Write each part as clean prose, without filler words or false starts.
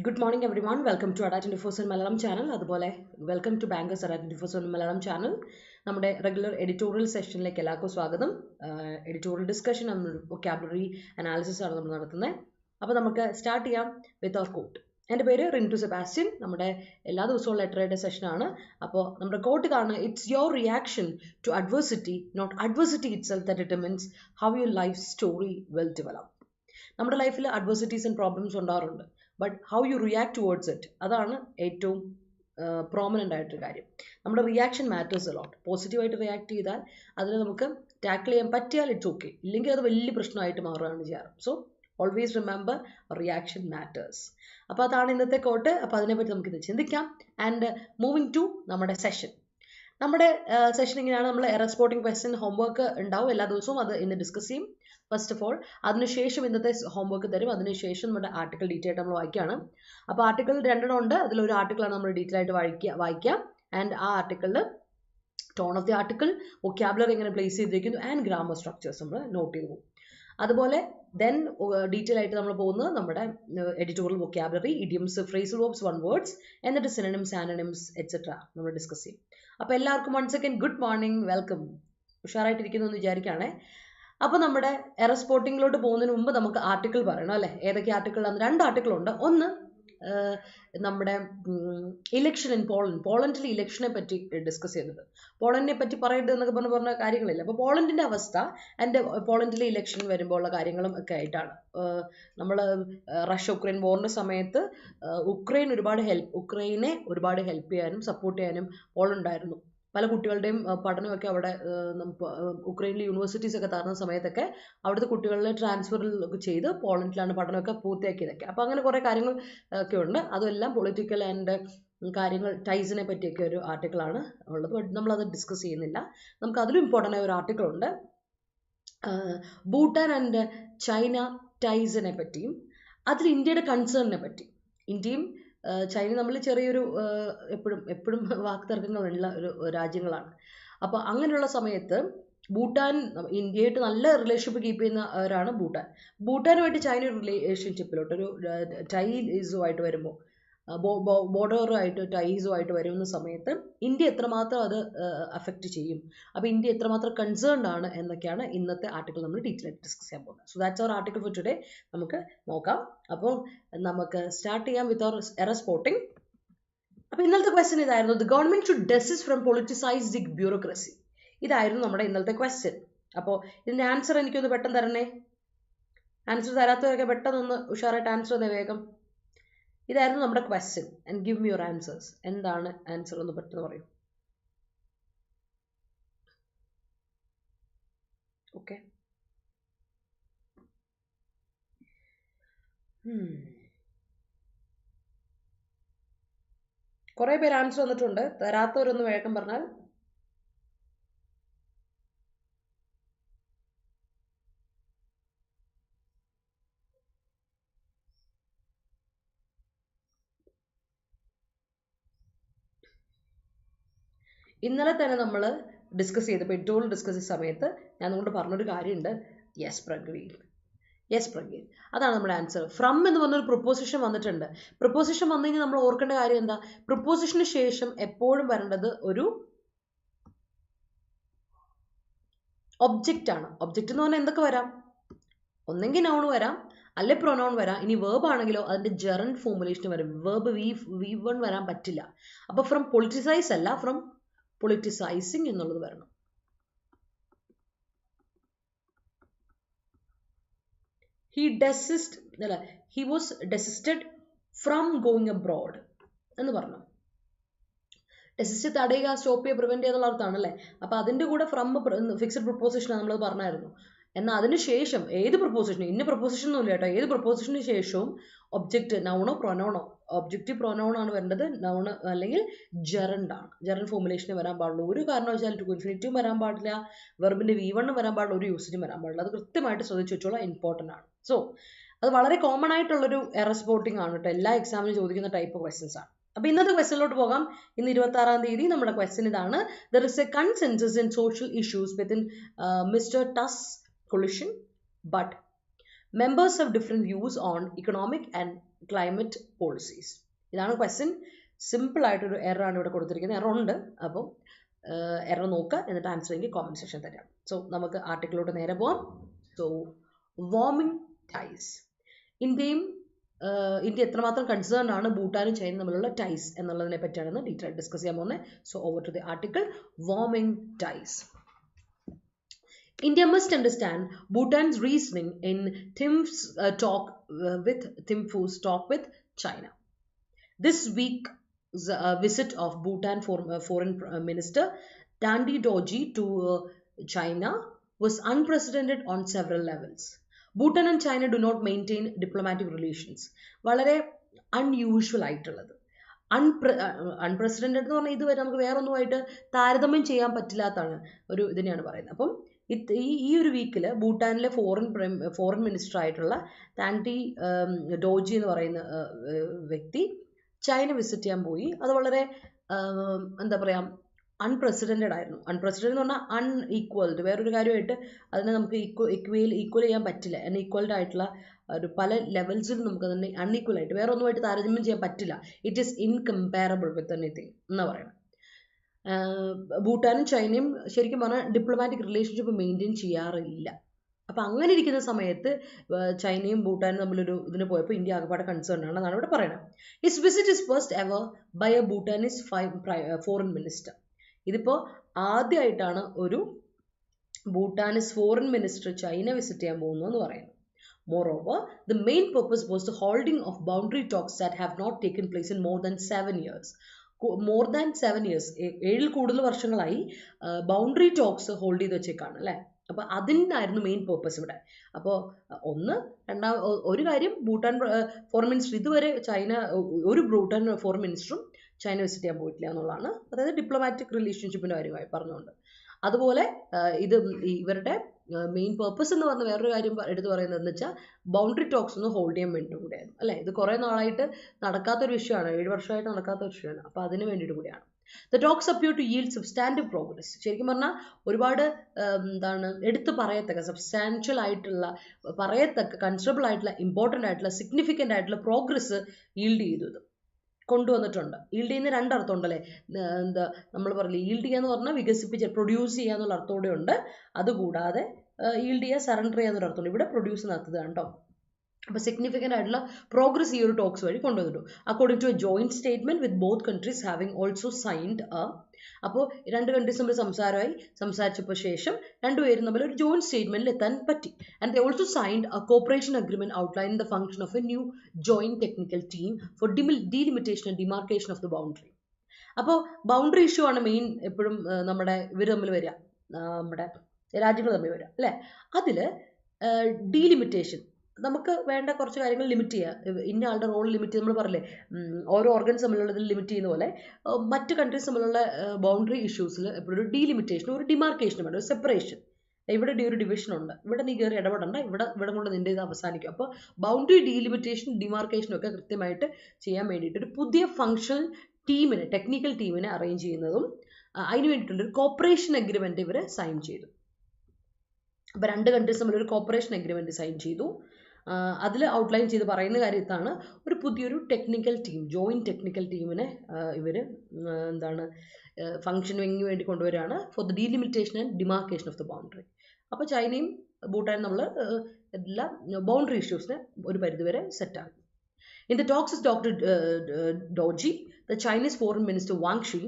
Good morning everyone. Welcome to Adda247 Malayalam channel. അതുപോലെ welcome to Bankers Adda247 Malayalam channel. നമ്മുടെ regular editorial സെഷനിലേക്ക് എല്ലാവർക്കും സ്വാഗതം. Editorial discussion and vocabulary analysis ആണ് നമ്മൾ നടത്തുന്നത്. അപ്പോൾ നമുക്ക് സ്റ്റാർട്ട് ചെയ്യാം വിത്ത് അവർ കോട്ട്. എൻ്റെ പേര് റിൻറ്റു സെബാസ്റ്റ്യൻ. നമ്മുടെ എല്ലാ ദിവസവും ലെറ്ററേഡ് സെഷനാണ്. അപ്പോൾ നമ്മുടെ കോട്ട് ഇതാണ്: it's your reaction to adversity, not adversity itself that determines how your life story will develop. നമ്മുടെ ലൈഫിൽ അഡ്വേഴ്സിറ്റീസ് ആൻഡ് പ്രോബ്ലംസ് ഉണ്ടാവാറുണ്ട്. But how you react towards it, അതാണ് ഏറ്റവും പ്രോമിനൻ്റ് ആയിട്ടൊരു കാര്യം. നമ്മുടെ റിയാക്ഷൻ മാറ്റേഴ്സ് അലോട്ട്. പോസിറ്റീവായിട്ട് റിയാക്ട് ചെയ്താൽ അതിനെ നമുക്ക് ടാക്കിൾ ചെയ്യാൻ പറ്റിയാൽ ഇറ്റ്സ് ഓക്കെ, ഇല്ലെങ്കിൽ അത് വലിയ പ്രശ്നമായിട്ട് മാറുകയാണ് ചെയ്യാറ്. So always remember reaction matters. അപ്പോൾ അതാണ് ഇന്നത്തെ കോട്ട്. അപ്പോൾ അതിനെപ്പറ്റി നമുക്കിത് ചിന്തിക്കാം. ആൻഡ് മൂവിങ് ടു നമ്മുടെ സെഷൻ. നമ്മുടെ സെഷൻ ഇങ്ങനെയാണ്. നമ്മൾ റെസ്പോർട്ടിംഗ് ക്വസ്റ്റ്യൻ ഹോംവർക്ക് ഉണ്ടാവും എല്ലാ ദിവസവും. അത് ഇന്ന് ഡിസ്കസ് ചെയ്യും. ഫസ്റ്റ് ഓഫ് ഓൾ അതിനുശേഷം ഇന്നത്തെ ഹോംവർക്ക് തരും. അതിനുശേഷം നമ്മുടെ ആർട്ടിക്കിൾ ഡീറ്റെയിൽ ആയിട്ട് നമ്മൾ വായിക്കുകയാണ്. അപ്പോൾ ആർട്ടിക്കിൾ 2 ഉണ്ട്. അതിലൊരു ആർട്ടിക്കിളാണ് നമ്മൾ ഡീറ്റെയിൽ ആയിട്ട് വായിക്കുക. ആൻഡ് ആ ആർട്ടിക്കിളിൽ tone of the article, vocabulary എങ്ങനെ പ്ലേസ് ചെയ്തിരിക്കുന്നു ആൻഡ് ഗ്രാമർ സ്ട്രക്ചേഴ്സ് നമ്മൾ നോട്ട് ചെയ്ത് പോകും. അതുപോലെ ദെൻ ഡീറ്റെയിൽ ആയിട്ട് നമ്മൾ പോകുന്നത് നമ്മുടെ editorial vocabulary, idioms, phrasal verbs, one words, എന്നിട്ട് സിനോണിംസ്, ആനോണിംസ് എക്സെട്ര നമ്മൾ ഡിസ്കസ് ചെയ്യും. അപ്പോൾ എല്ലാവർക്കും once again good morning, welcome. ഉഷാറായിട്ടിരിക്കുന്നു എന്ന് വിചാരിക്കുകയാണേ. അപ്പോൾ നമ്മുടെ എറസ്പോർട്ടിങ്ങിലോട്ട് പോകുന്നതിന് മുമ്പ് നമുക്ക് ആർട്ടിക്കിൾ പറയണം അല്ലേ? ഏതൊക്കെ ആർട്ടിക്കിളാണ്? 2 ആർട്ടിക്കിളുണ്ട്. ഒന്ന് നമ്മുടെ ഇലക്ഷൻ ഇൻ പോളണ്ടിൽ ഇലക്ഷനെ പറ്റി ഡിസ്കസ് ചെയ്തിട്ടുണ്ട്. പോളണ്ടിനെ പറ്റി പറയരുത് എന്നൊക്കെ പറഞ്ഞ കാര്യങ്ങളില്ല. അപ്പോൾ പോളണ്ടിൻ്റെ അവസ്ഥ ആൻഡ് പോളണ്ടിലെ ഇലക്ഷൻ വരുമ്പോൾ ഉള്ള കാര്യങ്ങളും ഒക്കെ ആയിട്ടാണ്. നമ്മൾ റഷ്യ ഉക്രൈൻ വാറിൻ്റെ സമയത്ത് ഉക്രൈനെ ഒരുപാട് ഹെൽപ്പ് ചെയ്യാനും സപ്പോർട്ട് ചെയ്യാനും പോളണ്ടായിരുന്നു. പല കുട്ടികളുടെയും പഠനമൊക്കെ അവിടെ ഉക്രൈനിലെ യൂണിവേഴ്സിറ്റീസ് ഒക്കെ തരുന്ന സമയത്തൊക്കെ അവിടുത്തെ കുട്ടികളെ ട്രാൻസ്ഫറിൽ ചെയ്ത് പോളണ്ടിലാണ് പഠനമൊക്കെ പൂർത്തിയാക്കിയതൊക്കെ. അപ്പോൾ അങ്ങനെ കുറേ കാര്യങ്ങൾ ഒക്കെ ഉണ്ട്. അതെല്ലാം പൊളിറ്റിക്കൽ ആൻഡ് കാര്യങ്ങൾ, ടൈസിനെ പറ്റിയൊക്കെ ഒരു ആർട്ടിക്കിളാണ് ഉള്ളത്. ബട്ട് നമ്മളത് ഡിസ്കസ് ചെയ്യുന്നില്ല. നമുക്ക് അതിലും ഇമ്പോർട്ടൻ്റ് ആയ ഒരു ആർട്ടിക്കിൾ ഉണ്ട്, ഭൂട്ടാൻ ആൻഡ് ചൈന ടൈസിനെ പറ്റിയും അതിൽ ഇന്ത്യയുടെ കൺസേണിനെ പറ്റി. ഇന്ത്യയും ചൈന തമ്മിൽ ചെറിയൊരു എപ്പോഴും വാക്തർക്കങ്ങളുള്ള ഒരു രാജ്യങ്ങളാണ്. അപ്പോൾ അങ്ങനെയുള്ള സമയത്ത് ഇന്ത്യയായിട്ട് നല്ല റിലേഷൻഷിപ്പ് കീപ്പ് ചെയ്യുന്നവരാണ് ഭൂട്ടാനുമായിട്ട് ചൈന ഒരു റിലേഷൻഷിപ്പിലോട്ട് ഒരു ടൈസുമായിട്ട് വരുമ്പോൾ, ബോർഡറുമായിട്ട് ടൈസുമായിട്ട് വരുന്ന സമയത്ത് ഇന്ത്യ എത്രമാത്രം അത് അഫക്റ്റ് ചെയ്യും, അപ്പോൾ ഇന്ത്യ എത്രമാത്രം കൺസേൺഡ് ആണ് എന്നൊക്കെയാണ് ഇന്നത്തെ ആർട്ടിക്കിൾ നമ്മൾ ഡീറ്റെയിൽ ആയിട്ട് ഡിസ്കസ് ചെയ്യാൻ പോകുന്നത്. So that's our article for today. നമുക്ക് നോക്കാം. അപ്പോൾ നമുക്ക് സ്റ്റാർട്ട് ചെയ്യാം വിത്ത് അവർ എറസ്പോർട്ടിംഗ്. അപ്പോൾ ഇന്നലത്തെ ക്വസ്റ്റ്യൻ ഇതായിരുന്നു: the government should desist from politicised bureaucracy. ഇതായിരുന്നു നമ്മുടെ ഇന്നലത്തെ ക്വസ്റ്റ്യൻ. അപ്പോൾ ഇതിൻ്റെ ആൻസർ എനിക്കൊന്ന് പെട്ടെന്ന് തരണേ. ആൻസർ തരാത്തവരൊക്കെ പെട്ടെന്നൊന്ന് ഉഷാറായിട്ട് ആൻസർ തന്നെ വേഗം. ഇതായിരുന്നു നമ്മുടെ question. And give me your answers. എന്താണ് ആൻസർ എന്ന് പെട്ടെന്ന് പറയൂ. ഓക്കെ, കുറേ പേര് ആൻസർ വന്നിട്ടുണ്ട്. തരാത്തവരൊന്ന് വേഗം പറഞ്ഞാൽ. ഇന്നലെ തന്നെ നമ്മൾ ഡിസ്കസ് ചെയ്തപ്പോൾ, എഡിറ്റോറിയൽ ഡിസ്കസ് ചെയ്ത സമയത്ത് ഞാൻ നിങ്ങളോട് പറഞ്ഞൊരു കാര്യമുണ്ട്. യെസ് പ്രഗീൽ, അതാണ് നമ്മുടെ ആൻസർ. ഫ്രം എന്ന് പറഞ്ഞൊരു പ്രൊപ്പോസിഷൻ വന്നിട്ടുണ്ട്. പ്രൊപ്പോസിഷൻ വന്നു കഴിഞ്ഞാൽ നമ്മൾ ഓർക്കേണ്ട കാര്യം എന്താ? പ്രൊപ്പോസിഷന് ശേഷം എപ്പോഴും വരേണ്ടത് ഒരു ഒബ്ജക്റ്റ് ആണ്. ഒബ്ജക്റ്റ് എന്ന് പറഞ്ഞാൽ എന്തൊക്കെ വരാം? ഒന്നെങ്കിൽ നൗൺ വരാം, അല്ലെ പ്രൊനൗൺ വരാം. ഇനി വേർബ് ആണെങ്കിലോ അതിന്റെ ജെറൻഡ് ഫോർമുലേഷൻ വരും. വേർബ് V1 വരാൻ പറ്റില്ല. അപ്പൊ ഫ്രം പൊളിറ്റിസൈസ് അല്ല, ഫ്രം പൊളിറ്റിസൈസിങ് എന്നുള്ളത് വരണം. he was desisted from going abroad എന്ന് പറഞ്ഞു. ഡെസിസ്റ്റ് തടയുക, സ്റ്റോപ്പ് ചെയ്യുക, പ്രിവെന്റ് ചെയ്യുക എന്നുള്ള അർത്ഥമാണ് അല്ലേ? അപ്പൊ അതിന്റെ കൂടെ ഫ്രം ഫിക്സഡ് പ്രൊപ്പോസിഷൻ നമ്മൾ പറഞ്ഞായിരുന്നു. എന്നാൽ അതിനുശേഷം ഏത് പ്രൊപ്പോസിഷൻ, ഇന്ന പ്രൊപ്പോസിഷൻ ഒന്നും ഇല്ല കേട്ടോ, ഏത് പ്രൊപ്പോസിഷന് ശേഷവും ഒബ്ജക്റ്റ് നൗണോ പ്രൊനൗണോ, ഒബ്ജക്റ്റീവ് പ്രൊനൗൺ ആണ് വരേണ്ടത്, നൗൺ അല്ലെങ്കിൽ ജെറൻഡ് ആണ്. ജെറൻഡ് ഫോർമുലേഷന് വരാൻ പാടുള്ളൂ. ഒരു കാരണവശാലും ടു ഇൻഫിനിറ്റീവും വരാൻ പാടില്ല, വെർബിന്റെ V1 വരാൻ പാടില്ല, ഒരു യൂസേജും വരാൻ പാടില്ല. അത് കൃത്യമായിട്ട് ശ്രദ്ധിച്ചു വെച്ചോളാം, ഇമ്പോർട്ടൻ്റ് ആണ്. സോ അത് വളരെ കോമൺ ആയിട്ടുള്ളൊരു എറസ്പോർട്ടിംഗ് ആണ് കേട്ടോ. എല്ലാ എക്സാമിനും ചോദിക്കുന്ന ടൈപ്പ് ക്വസ്റ്റ്യൻസ് ആണ്. അപ്പോൾ ഇന്നത്തെ ക്വസ്റ്റ്യനിലോട്ട് പോകാം. ഇന്ന് 26-ാം തീയതി നമ്മുടെ ക്വസ്റ്റ്യൻ ഇതാണ്: there is a consensus in social issues within mister ടസ് collision, but Members have different views on economic and climate policies. ഇതാണ് ക്വസ്റ്റ്യൻ. സിമ്പിൾ ആയിട്ടൊരു എറർ ആണ് ഇവിടെ കൊടുത്തിരിക്കുന്നത്. എറർ ഉണ്ട്, അപ്പം എറർ നോക്കുക, എന്നിട്ട് ആൻസർ എനിക്ക് കോമന്റ് സെക്ഷൻ തരാം. സോ നമുക്ക് ആർട്ടിക്കിളോട്ട് നേരെ പോവാം. So warming ties. ഇന്ത്യ എത്രമാത്രം കൺസേൺ ആണ് ഭൂട്ടാനും ചൈനയും തമ്മിലുള്ള ടൈസ് എന്നുള്ളതിനെ പറ്റിയാണ് ഡീറ്റെയിൽ ഡിസ്കസ് ചെയ്യാൻ പോകുന്നത്. So over to the article warming ties. India must understand Bhutan's reasoning in Thimphu's talk with China. This week's visit of Bhutan Foreign Minister Tandi Dorji to China was unprecedented on several levels. Bhutan and China do not maintain diplomatic relations. വളരെ unusual ആയിട്ടുള്ളത്. Unprecedented എന്ന് പറഞ്ഞാൽ ഇതുവരെ നമുക്ക് വേറെ ഒന്നുമായിട്ട് താരതമ്യം ചെയ്യാൻ പറ്റില്ലാത്തതാണ് ഒരു ഇതിനെയാണ് പറയുന്നത്. അപ്പം ഈ ഒരു വീക്കിൽ ഭൂട്ടാനിലെ ഫോറിൻ മിനിസ്റ്റർ ആയിട്ടുള്ള താൻഡി ഡോജി എന്ന് പറയുന്ന വ്യക്തി ചൈന വിസിറ്റ് ചെയ്യാൻ പോയി. അത് വളരെ എന്താ പറയുക, അൺപ്രസിഡന്റഡ് ആയിരുന്നു. അൺപ്രസിഡന്റ് എന്ന് പറഞ്ഞാൽ അൺഈക്വൽഡ്, വേറൊരു കാര്യമായിട്ട് അതിനെ നമുക്ക് ഈക്വൽ ചെയ്യാൻ പറ്റില്ല. അൺഈക്വൽഡ് ആയിട്ടുള്ള ഒരു പല ലെവൽസിൽ നമുക്ക് അതിനെ അൺഈക്വൽ ആയിട്ട് വേറെ ഒന്നുമായിട്ട് താരതമ്യം ചെയ്യാൻ പറ്റില്ല. ഇറ്റ് ഈസ് ഇൻകമ്പാരബിൾ വിത്ത് എനിത്തിങ് എന്നാ പറയുന്നത്. ഭൂട്ടാനും ചൈനയും ശരിക്കും പറഞ്ഞാൽ ഡിപ്ലോമാറ്റിക് റിലേഷൻഷിപ്പ് മെയിൻറ്റെയിൻ ചെയ്യാറില്ല. അപ്പം അങ്ങനെ ഇരിക്കുന്ന സമയത്ത് ചൈനയും ഭൂട്ടാനും തമ്മിലൊരു ഇതിന് പോയപ്പോൾ ഇന്ത്യ ആകെപ്പാടെ കൺസേൺ ആണെന്നാണ് ഇവിടെ പറയുന്നത്. His visit is first ever by a Bhutanese foreign minister. ഇതിപ്പോൾ ആദ്യമായിട്ടാണ് ഒരു Bhutanese foreign minister China visit ചെയ്യാൻ പോകുന്നു എന്ന് പറയുന്നത്. Moreover, the main purpose was the holding of boundary talks that have not taken place in more than 7 years. More than 7 years, 7 കൂടുതൽ വർഷങ്ങളായി boundary talks hold ചെയ്ത് വെച്ചേക്കാണ് അല്ലേ. അപ്പോൾ അതിനായിരുന്നു മെയിൻ പേർപ്പസ് ഇവിടെ. അപ്പോൾ ഒരു കാര്യം, ഭൂട്ടാൻ ഫോറിൻ മിനിസ്റ്റർ ഇതുവരെ ഒരു ഭൂട്ടാൻ ഫോറിൻ മിനിസ്റ്ററും ചൈന വിസിറ്റ് ചെയ്യാൻ പോയിട്ടില്ല എന്നുള്ളതാണ്. അതായത് ഡിപ്ലോമാറ്റിക് റിലേഷൻഷിപ്പിൻ്റെ കാര്യമായി പറഞ്ഞുകൊണ്ട്. അതുപോലെ ഇവരുടെ മെയിൻ പേർപ്പസ് എന്ന് പറഞ്ഞ വേറൊരു കാര്യം എടുത്ത് പറയുന്നത് എന്ന് വെച്ചാൽ ബൗണ്ടറി ടോക്സ് ഒന്ന് ഹോൾഡ് ചെയ്യാൻ വേണ്ടി കൂടെയായിരുന്നു അല്ലേ. ഇത് കുറേ നാളായിട്ട് നടക്കാത്തൊരു വിഷയമാണ്, 7 വർഷമായിട്ട് നടക്കാത്ത വിഷയമാണ്. അപ്പോൾ അതിന് വേണ്ടിയിട്ട് കൂടിയാണ്. The talks appear to yield substantive progress. ശരിക്കും പറഞ്ഞാൽ ഒരുപാട് എടുത്ത് പറയത്തക്ക, സബ്സ്റ്റാൻഷ്യൽ ആയിട്ടുള്ള, കൺസിഡറബിൾ ആയിട്ടുള്ള, ഇമ്പോർട്ടൻ്റ് ആയിട്ടുള്ള, സിഗ്നിഫിക്കൻ്റ് ആയിട്ടുള്ള പ്രോഗ്രസ് ഈൽഡ് ചെയ്തു കൊണ്ടുവന്നിട്ടുണ്ട്. ഈൽഡ് ചെയ്യുന്ന 2 അർത്ഥം ഉണ്ടല്ലേ. നമ്മൾ പറയില്ലേ, ഈൽഡ് ചെയ്യുക എന്ന് പറഞ്ഞാൽ വികസിപ്പിച്ച് പ്രൊഡ്യൂസ് ചെയ്യുക എന്നുള്ള അർത്ഥത്തോടെ ഉണ്ട്. അതുകൂടാതെ ഈൽഡ് ചെയ്യുക, സറണ്ടർ ചെയ്യുക എന്നൊരു അർത്ഥമുണ്ട്. ഇവിടെ പ്രൊഡ്യൂസ് നടത്തുകയാണ് കേട്ടോ. അപ്പോൾ സിഗ്നിഫിക്കൻ്റ് ആയിട്ടുള്ള പ്രോഗ്രസ് ഈ ഒരു ടോക്സ് വഴി കൊണ്ടുവന്നിട്ടു. According to a joint statement with both countries having also signed അപ്പോൾ 2 കൺട്രീസ് തമ്മിൽ സംസാരിച്ചപ്പോൾ ശേഷം രണ്ടുപേരും തമ്മിൽ ഒരു ജോയിന്റ് സ്റ്റേറ്റ്മെന്റിൽ എത്താൻ പറ്റി. And they also signed a cooperation agreement outlining the function of a new joint technical team for delimitation and demarcation of the boundary. അപ്പോൾ ബൗണ്ടറി ഇഷ്യൂ ആണ് മെയിൻ എപ്പോഴും ഇവർ തമ്മിൽ വരിക, നമ്മുടെ രാജ്യങ്ങൾ തമ്മിൽ വരിക അല്ലേ. അതിൽ ഡീലിമിറ്റേഷൻ, നമുക്ക് വേണ്ട കുറച്ച് കാര്യങ്ങൾ ലിമിറ്റ് ചെയ്യുക. ഇന്ന ആളുടെ റോൾ ലിമിറ്റ് ചെയ്യുക. നമ്മൾ പറയില്ലേ, ഓരോ ഓർഗൻസ് തമ്മിലുള്ളതിൽ ലിമിറ്റ് ചെയ്യുന്ന പോലെ മറ്റ് കൺട്രീസ് തമ്മിലുള്ള ബൗണ്ടറി ഇഷ്യൂസിൽ എപ്പോഴും ഒരു ഡീലിമിറ്റേഷൻ, ഒരു ഡിമാർക്കേഷൻ വേണ്ട, ഒരു സെപ്പറേഷൻ. ഇവിടെ ഒരു ഡിവിഷൻ ഉണ്ട്, ഇവിടെ നീ കയറി ഇടപെടണ്ട, ഇവിടെ കൊണ്ട് നിൻ്റെ ഇത് അവസാനിക്കും. അപ്പോൾ ബൗണ്ടറി ഡീലിമിറ്റേഷൻ, ഡിമാർക്കേഷനും ഒക്കെ കൃത്യമായിട്ട് ചെയ്യാൻ വേണ്ടിയിട്ട് ഒരു പുതിയ ഫങ്ഷണൽ ടീമിനെ, ടെക്നിക്കൽ ടീമിനെ അറേഞ്ച് ചെയ്യുന്നതും അതിന് വേണ്ടിയിട്ടുള്ളൊരു കോപ്പറേഷൻ അഗ്രിമെന്റ് ഇവർ സൈൻ ചെയ്തു. അപ്പോൾ 2 കൺട്രീസ് തമ്മിൽ ഒരു കോപ്പറേഷൻ അഗ്രിമെന്റ് സൈൻ ചെയ്തു. അതിൽ ഔട്ട്ലൈൻ ചെയ്ത് പറയുന്ന കാര്യത്താണ് ഒരു പുതിയൊരു ടെക്നിക്കൽ ടീം, ജോയിന്റ് ടെക്നിക്കൽ ടീമിനെ ഇവർ ഫങ്ഷനിങ്ങിന് വേണ്ടി കൊണ്ടുവരികയാണ് for the delimitation and demarcation of the boundary. അപ്പോൾ ചൈനയും ഭൂട്ടാനും നമ്മൾ എല്ലാ ബൗണ്ടറി ഇഷ്യൂസിനെ ഒരു പരിധിവരെ സെറ്റാക്കി. In the talks with Dr. Dorji, the Chinese Foreign Minister Wang Shi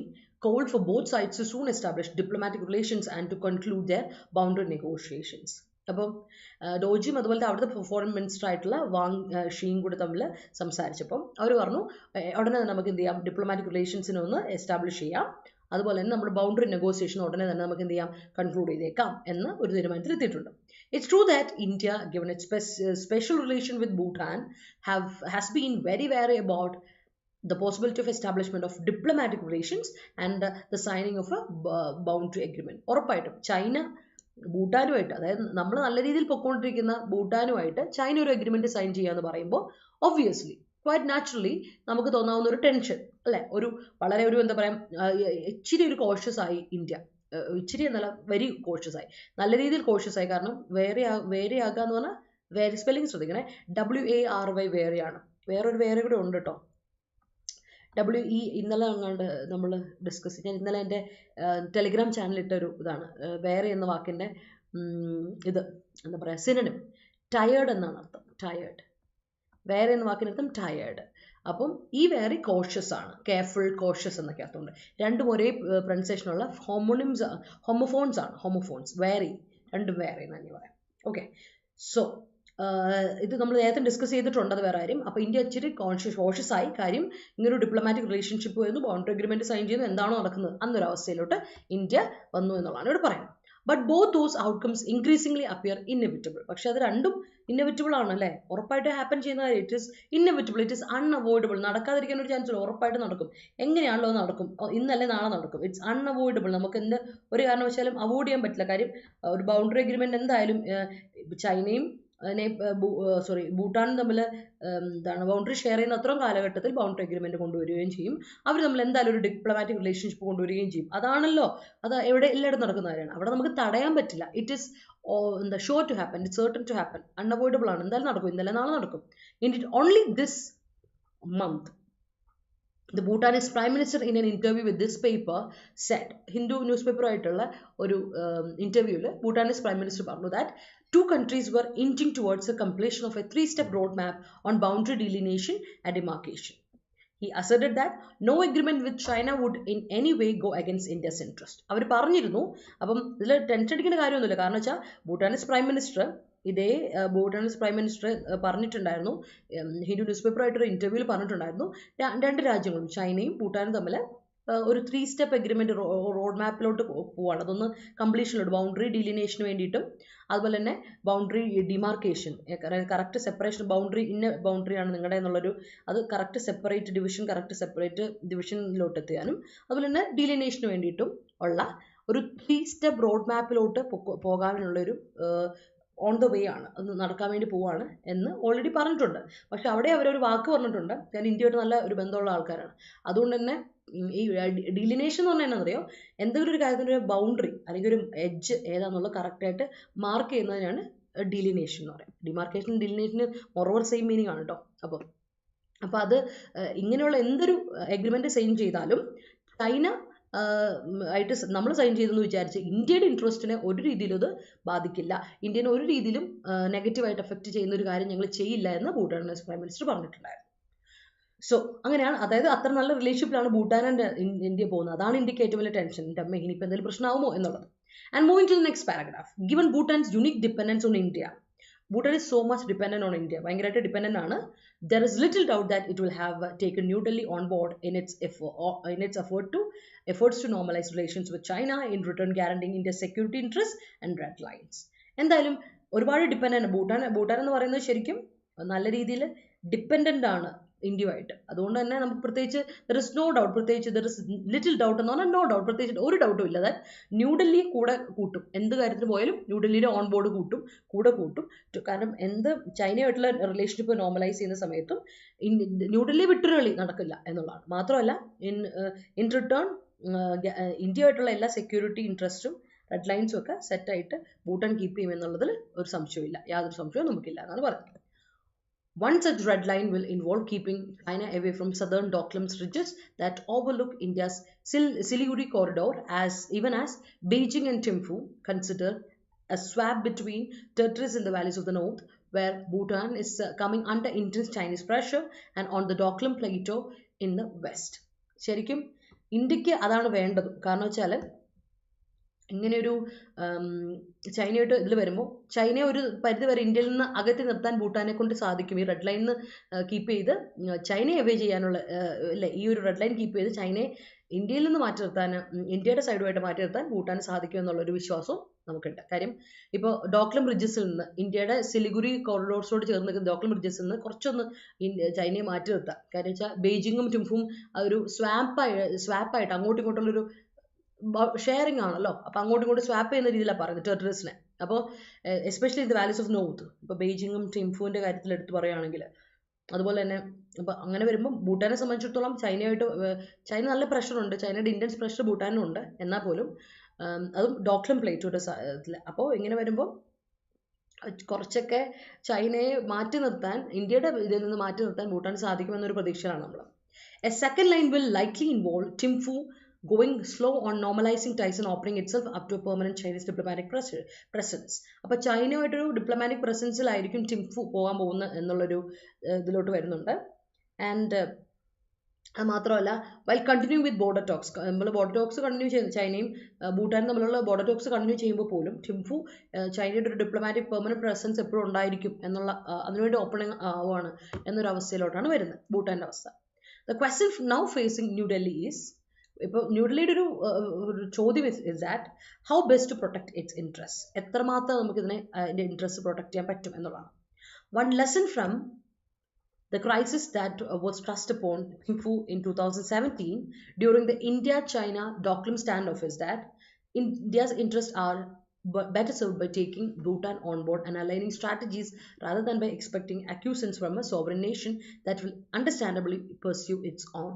called for both sides to soon establish diplomatic relations and to conclude their boundary negotiations. അപ്പം ഡോജിയും അതുപോലത്തെ അവിടുത്തെ ഫോറിൻ മിനിസ്റ്റർ ആയിട്ടുള്ള വാങ് ഷിയും കൂടെ തമ്മിൽ സംസാരിച്ചപ്പം അവർ പറഞ്ഞു ഉടനെ തന്നെ നമുക്ക് എന്ത് ചെയ്യാം, ഡിപ്ലോമാറ്റിക് റിലേഷൻസിനെ ഒന്ന് എസ്റ്റാബ്ലിഷ് ചെയ്യാം, അതുപോലെ തന്നെ നമ്മുടെ ബൗണ്ടറി നെഗോസിയേഷൻ ഉടനെ തന്നെ നമുക്ക് എന്ത് ചെയ്യാം, കൺക്ലൂഡ് ചെയ്തേക്കാം എന്ന് ഒരു തീരുമാനത്തിൽ എത്തിയിട്ടുണ്ട്. It's true that India, given its special relation with Bhutan, has been very wary about the possibility of establishment of diplomatic relations and the signing of a boundary agreement. ഉറപ്പായിട്ടും ചൈന ഭൂട്ടാനുമായിട്ട്, അതായത് നമ്മൾ നല്ല രീതിയിൽ പൊയ്ക്കൊണ്ടിരിക്കുന്ന ഭൂട്ടാനുമായിട്ട് ചൈന ഒരു agreement sign ചെയ്യാന്ന് പറയുമ്പോൾ obviously quite naturally നമുക്ക് തോന്നാവുന്ന ഒരു ടെൻഷൻ അല്ലെ, വളരെ എന്താ പറയുക, ഇച്ചിരി ഒരു കോഷ്യസ് ആയി ഇന്ത്യ, ഇച്ചിരി എന്നല്ല വെരി കോഷ്യസ് ആയി, നല്ല രീതിയിൽ കോഷ്യസ് ആയി. കാരണം വേറെ ആകാന്ന് പറഞ്ഞാൽ വേരി സ്പെല്ലിംഗ് ശ്രദ്ധിക്കണേ, WARY വേറിയാണ്. വേറൊരു വേറെ കൂടെ ഉണ്ട് കേട്ടോ. ഇന്നലെ അങ്ങാണ്ട് നമ്മൾ ഡിസ്കസ് ചെയ്യാൻ, ഇന്നലെ എൻ്റെ ടെലിഗ്രാം ചാനലിട്ടൊരു ഇതാണ് വേറെ എന്ന വാക്കിൻ്റെ ഇത് എന്താ പറയുക സിനോണിം ടയേർഡ് എന്നാണ് അർത്ഥം. ടയേർഡ്, വേറെ എന്ന വാക്കിനർത്ഥം ടയേർഡ്. അപ്പം ഈ വേറെ കോഷ്യസ് ആണ്, കെയർഫുൾ, കോഷ്യസ് എന്നൊക്കെ അർത്ഥമുണ്ട്. രണ്ടും ഒരേ പ്രൊനൗൺസിയേഷനുള്ള ഹോമോഫോൺസ് ആണ്. ഹോമോഫോൺസ്, വേറി, രണ്ടും വേറെ എന്ന് തന്നെ പറയാം. ഓക്കെ, സോ ഇത് നമ്മൾ നേരത്തെ ഡിസ്കസ് ചെയ്തിട്ടുണ്ട്, അത് വേറെ കാര്യം. അപ്പോൾ ഇന്ത്യ ഇച്ചിരി കോഷ്യസ് ആയി. കാര്യം ഇങ്ങനൊരു ഡിപ്ലോമാറ്റിക് റിലേഷൻഷിപ്പ് വരുന്നു, ബൗണ്ടറി അഗ്രിമെന്റ് സൈൻ ചെയ്യുന്നു, എന്താണോ നടക്കുന്നത് അന്നൊരവസ്ഥയിലോട്ട് ഇന്ത്യ വന്നു എന്നുള്ളതാണ് ഇവിടെ പറയുന്നത്. But both those outcomes increasingly appear inevitable. പക്ഷെ അത് രണ്ടും ഇന്നെവിറ്റബിൾ ആണ് അല്ലേ, ഉറപ്പായിട്ട് ഹാപ്പൻ ചെയ്യുന്ന കാര്യം. It is inevitable, it is unavoidable. നടക്കാതിരിക്കാൻ ഒരു ചാൻസ് ഇല്ല, ഉറപ്പായിട്ട് നടക്കും. എങ്ങനെയാണല്ലോ നടക്കും, ഇന്നല്ലേ നാളെ നടക്കും. It's unavoidable. നമുക്ക് എന്ത് ഒരു കാരണവശാലും അവോയ്ഡ് ചെയ്യാൻ പറ്റില്ല. കാര്യം ഒരു ബൗണ്ടറി അഗ്രിമെന്റ് എന്തായാലും ചൈനയും ഭൂട്ടാനും തമ്മിൽ എന്താണ് ബൗണ്ടറി ഷെയർ ചെയ്യുന്ന അത്രയും കാലഘട്ടത്തിൽ ബൗണ്ടറി അഗ്രിമെന്റ് കൊണ്ടുവരികയും ചെയ്യും. അവർ തമ്മിൽ എന്തായാലും ഒരു ഡിപ്ലോമാറ്റിക് റിലേഷൻഷിപ്പ് കൊണ്ടുവരികയും ചെയ്യും. അതാണല്ലോ, അത് എല്ലായിടത്തും നടക്കുന്ന കാര്യമാണ്. അവിടെ നമുക്ക് തടയാൻ പറ്റില്ല. ഇറ്റ് ഈസ് എന്താ sure to happen, it certain to happen, unavoidable ആണ്. എന്തായാലും നടക്കും, ഇന്നലെ നാളെ നടക്കും. Only this month the Bhutanese Prime Minister in an interview with this paper said, Hindu newspaper ആയിട്ടുള്ള ഒരു ഇന്റർവ്യൂവിൽ Bhutanese Prime Minister പറഞ്ഞു that two countries were inching towards the completion of a three-step roadmap on boundary delineation and demarcation. He asserted that no agreement with China would in any way go against India's interest. അവർ പറഞ്ഞിരുന്നു. അപ്പം ഇതിൽ tension അടിക്കേണ്ട കാര്യമൊന്നുമില്ല. കാരണം വെച്ചാൽ Bhutanese Prime Minister ഇതേ Bhutanese prime minister പറഞ്ഞിട്ടുണ്ടായിരുന്നു, Hindu news ആയിട്ടൊരു ഇന്റർവ്യൂവിൽ പറഞ്ഞിട്ടുണ്ടായിരുന്നു, രണ്ട് രാജ്യങ്ങളും ചൈനയും ഭൂട്ടാനും തമ്മിൽ ഒരു 3-step അഗ്രിമെന്റ് റോഡ് മാപ്പിലോട്ട് പോവാണ്. അതൊന്ന് കംപ്ലീഷനിലോട്ട് ബൗണ്ടറി ഡിലിനേഷന് വേണ്ടിയിട്ടും അതുപോലെ തന്നെ boundary demarcation, correct separation, boundary ഇന്ന ബൗണ്ടറിയാണ് നിങ്ങളുടെ എന്നുള്ളൊരു അത് കറക്റ്റ് സെപ്പറേറ്റ് ഡിവിഷനിലോട്ട് എത്തിക്കാനും അതുപോലെ തന്നെ ഡിലിനേഷന് വേണ്ടിയിട്ടും ഉള്ള ഒരു 3-step റോഡ് മാപ്പിലോട്ട് പോകാനുള്ളൊരു ഓൺ ദ വേ ആണ്, അത് നടക്കാൻ വേണ്ടി പോവാണ് എന്ന് ഓൾറെഡി പറഞ്ഞിട്ടുണ്ട്. പക്ഷെ അവിടെ അവരൊരു വാക്ക് പറഞ്ഞിട്ടുണ്ട്, കാരണം ഇന്ത്യയായിട്ട് നല്ല ഒരു ബന്ധമുള്ള ആൾക്കാരാണ്. അതുകൊണ്ട് തന്നെ ഈ ഡിലിനേഷൻ എന്ന് പറഞ്ഞാൽ എന്താണെന്നറിയോ, എന്തെങ്കിലും ഒരു കാര്യത്തിൻ്റെ ഒരു ബൗണ്ടറി അല്ലെങ്കിൽ ഒരു എഡ്ജ് ഏതാണെന്നുള്ളത് കറക്റ്റായിട്ട് മാർക്ക് ചെയ്യുന്നതിനാണ് ഡിലിനേഷൻ എന്ന് പറയുന്നത്. ഡിമാർക്കേഷൻ ഡിലിനേഷന് മൊറോവർ സെയിം മീനിങ് ആണ് കേട്ടോ. അപ്പോൾ അത് ഇങ്ങനെയുള്ള എന്തൊരു എഗ്രിമെന്റ് സൈൻ ചെയ്താലും ചൈന ആയിട്ട് നമ്മൾ സൈൻ ചെയ്തെന്ന് വിചാരിച്ച് ഇന്ത്യയുടെ ഇൻട്രസ്റ്റിനെ ഒരു രീതിയിലും ഇത് ബാധിക്കില്ല, ഇന്ത്യനെ ഒരു രീതിയിലും നെഗറ്റീവായിട്ട് എഫക്റ്റ് ചെയ്യുന്ന ഒരു കാര്യം ഞങ്ങൾ ചെയ്യില്ല എന്ന് ഭൂട്ടാനീസ് പ്രൈം മിനിസ്റ്റർ പറഞ്ഞിട്ടുണ്ടായിരുന്നു. സോ അങ്ങനെയാണ്, അതായത് അത്ര നല്ല റിലേഷൻഷിപ്പിലാണ് ഭൂട്ടാൻ ആൻഡ് ഇന്ത്യ പോകുന്നത്. അതാണ് ഇന്ത്യക്ക് ഏറ്റവും വലിയ ടെൻഷൻ, എൻ്റെ അമ്മ ഇനിയിപ്പോൾ എന്തെങ്കിലും പ്രശ്നമാകുമോ എന്നുള്ളത്. And moving to the next paragraph, given Bhutan's unique dependence on India, Bhutan is so much dependent on India. ഭയങ്കരമായിട്ട് ഡിപ്പെൻഡൻ്റ് ആണ്. There is little doubt that it will have taken New Delhi on board in its efforts to normalize relations with China, in return guaranteeing India's security interests and red lines. എന്തായാലും ഒരുപാട് dependent Bhutan എന്ന് പറയുന്നത് ശരിക്കും നല്ല രീതിയിൽ dependent ആണ് ഇന്ത്യയുമായിട്ട്. അതുകൊണ്ട് തന്നെ നമുക്ക് പ്രത്യേകിച്ച് ദർ ഇസ് നോ ഡൗട്ട്, പ്രത്യേകിച്ച് ദർ ഇസ് ലിറ്റിൽ ഡൗട്ട് എന്ന് പറഞ്ഞാൽ നോ ഡൗട്ട്, പ്രത്യേകിച്ച് ഒരു ഡൗട്ടും ഇല്ല ദാറ്റ് ന്യൂഡൽഹി കൂടെ കൂട്ടും. എന്ത് കാര്യത്തിന് പോയാലും ന്യൂഡൽഹിയുടെ ഓൺ ബോർഡ് കൂടെ കൂട്ടും. കാരണം എന്ത് ചൈനയായിട്ടുള്ള റിലേഷൻഷിപ്പ് നോർമലൈസ് ചെയ്യുന്ന സമയത്തും ന്യൂഡൽഹി വിട്ടൊരു കളി നടക്കില്ല എന്നുള്ളതാണ്. മാത്രമല്ല ഇൻ റിട്ടേൺ ഇന്ത്യയായിട്ടുള്ള എല്ലാ സെക്യൂരിറ്റി ഇൻട്രസ്റ്റും റെഡ് ലൈൻസും ഒക്കെ സെറ്റായിട്ട് ഭൂട്ടാൻ കീപ്പ് ചെയ്യും എന്നുള്ളതിൽ ഒരു സംശയമില്ല, യാതൊരു സംശയവും നമുക്കില്ല എന്നാണ് പറയുന്നത്. One such red line will involve keeping China away from southern Docklands ridges that overlook India's Siliguri corridor, even as Beijing and Thimphu consider a swap between territories in the valleys of the north, where Bhutan is coming under intense Chinese pressure, and on the Dockland Plateau in the west. ശരിക്കും ഇന്ത്യക്ക് അതാണ് വേണ്ടത്. കാരണം വെച്ചാൽ ഇങ്ങനെയൊരു ചൈനയായിട്ട് ഇതിൽ വരുമ്പോൾ ചൈനയെ ഒരു പരിധി വരെ ഇന്ത്യയിൽ നിന്ന് അകറ്റി നിർത്താൻ ഭൂട്ടാനെ കൊണ്ട് സാധിക്കും. ഈ റെഡ് ലൈനിൽ കീപ്പ് ചെയ്ത് ചൈനയെ അവേ ചെയ്യാനുള്ള അല്ലേ, ഈ ഒരു റെഡ് ലൈൻ കീപ്പ് ചെയ്ത് ചൈനയെ ഇന്ത്യയിൽ നിന്ന് മാറ്റി നിർത്താൻ, ഇന്ത്യയുടെ സൈഡുമായിട്ട് മാറ്റി നിർത്താൻ ഭൂട്ടാന് സാധിക്കും എന്നുള്ളൊരു വിശ്വാസവും നമുക്കുണ്ട്. കാര്യം ഇപ്പോൾ ഡോക്ലം ബ്രിഡ്ജസിൽ നിന്ന് ഇന്ത്യയുടെ സിലിഗുരി കോറിഡോർസോട് ചേർന്ന് നിൽക്കുന്ന ഡോക്ലം ബ്രിഡ്ജസിൽ നിന്ന് കുറച്ചൊന്ന് ചൈനയെ മാറ്റി നിർത്താം. കാര്യം വെച്ചാൽ ബെയ്ജിങ്ങും ടിംഫും ഒരു സ്വാപ്പായിട്ട് അങ്ങോട്ടും ഇങ്ങോട്ടുള്ളൊരു ഷെയറിംഗ് ആണല്ലോ. അപ്പോൾ അങ്ങോട്ടും ഇങ്ങോട്ടും സ്വാപ്പ് ചെയ്യുന്ന രീതിയിലാണ് പറയുന്നത് ടെറിട്ടറീസിനെ. അപ്പോൾ especially in the valleys of north, ഇപ്പോൾ ബെയ്ജിങ്ങും ടിംഫുവിൻ്റെ കാര്യത്തിൽ എടുത്ത് പറയുകയാണെങ്കിൽ അതുപോലെ തന്നെ അപ്പോൾ അങ്ങനെ വരുമ്പോൾ ഭൂട്ടാനെ സംബന്ധിച്ചിടത്തോളം ചൈന നല്ല പ്രഷറുണ്ട്, ചൈനയുടെ ഇൻറ്റൻസ് പ്രഷർ ഭൂട്ടാനും ഉണ്ട്. എന്നാൽ പോലും അതും ഡോക്ലം പ്ലേറ്റോയുടെ. അപ്പോൾ ഇങ്ങനെ വരുമ്പോൾ കുറച്ചൊക്കെ ചൈനയെ മാറ്റി നിർത്താൻ, ഇന്ത്യയുടെ ഇതിൽ നിന്ന് മാറ്റി നിർത്താൻ ഭൂട്ടാൻ സാധിക്കുമെന്നൊരു പ്രതീക്ഷയിലാണ് നമ്മൾ. A second line will likely involve Thimphu going slow on normalizing ties and opening itself up to a permanent Chinese diplomatic presence. അപ്പോൾ ചൈനയുമായിട്ടൊരു ഡിപ്ലോമാറ്റിക് പ്രസൻസിലായിരിക്കും ടിംഫു പോകാൻ പോകുന്നത് എന്നുള്ളൊരു ഇതിലോട്ട് വരുന്നുണ്ട്. ആൻഡ് അത് മാത്രമല്ല, വൈൽ കണ്ടിന്യൂ വിത്ത് ബോർഡർ ടോക്സ്, നമ്മൾ ബോർഡർ ടോക്സ് കണ്ടിന്യൂ ചെയ്യുന്നു, ചൈനയും ഭൂട്ടാനും തമ്മിലുള്ള ബോർഡർ ടോക്സ് കണ്ടിന്യൂ ചെയ്യുമ്പോൾ പോലും ടിംഫു ചൈനയുടെ ഒരു ഡിപ്ലോമാറ്റിക് പെർമനന്റ് പ്രസൻസ് എപ്പോഴും ഉണ്ടായിരിക്കും എന്നുള്ള അതിനുവേണ്ടി ഓപ്പണിംഗ് ആവുകയാണ് എന്നൊരു അവസ്ഥയിലോട്ടാണ് വരുന്നത് ഭൂട്ടാൻ്റെ അവസ്ഥ. The question now facing New Delhi is, ഇപ്പോൾ ന്യൂഡൽഹിയുടെ ഒരു ചോദ്യം is that how best to protect its interests, എത്രമാത്രം നമുക്ക് ഇതിനെ അതിൻ്റെ ഇൻട്രസ്റ്റ് പ്രൊട്ടക്ട് ചെയ്യാൻ പറ്റും എന്നുള്ളതാണ്. One lesson from the crisis that was thrust upon Thimphu in 2017 during the India-China Doklam standoff is that India's interests are better served by taking Bhutan on board and aligning strategies rather than by expecting acquiescence from a sovereign nation that will understandably pursue its own.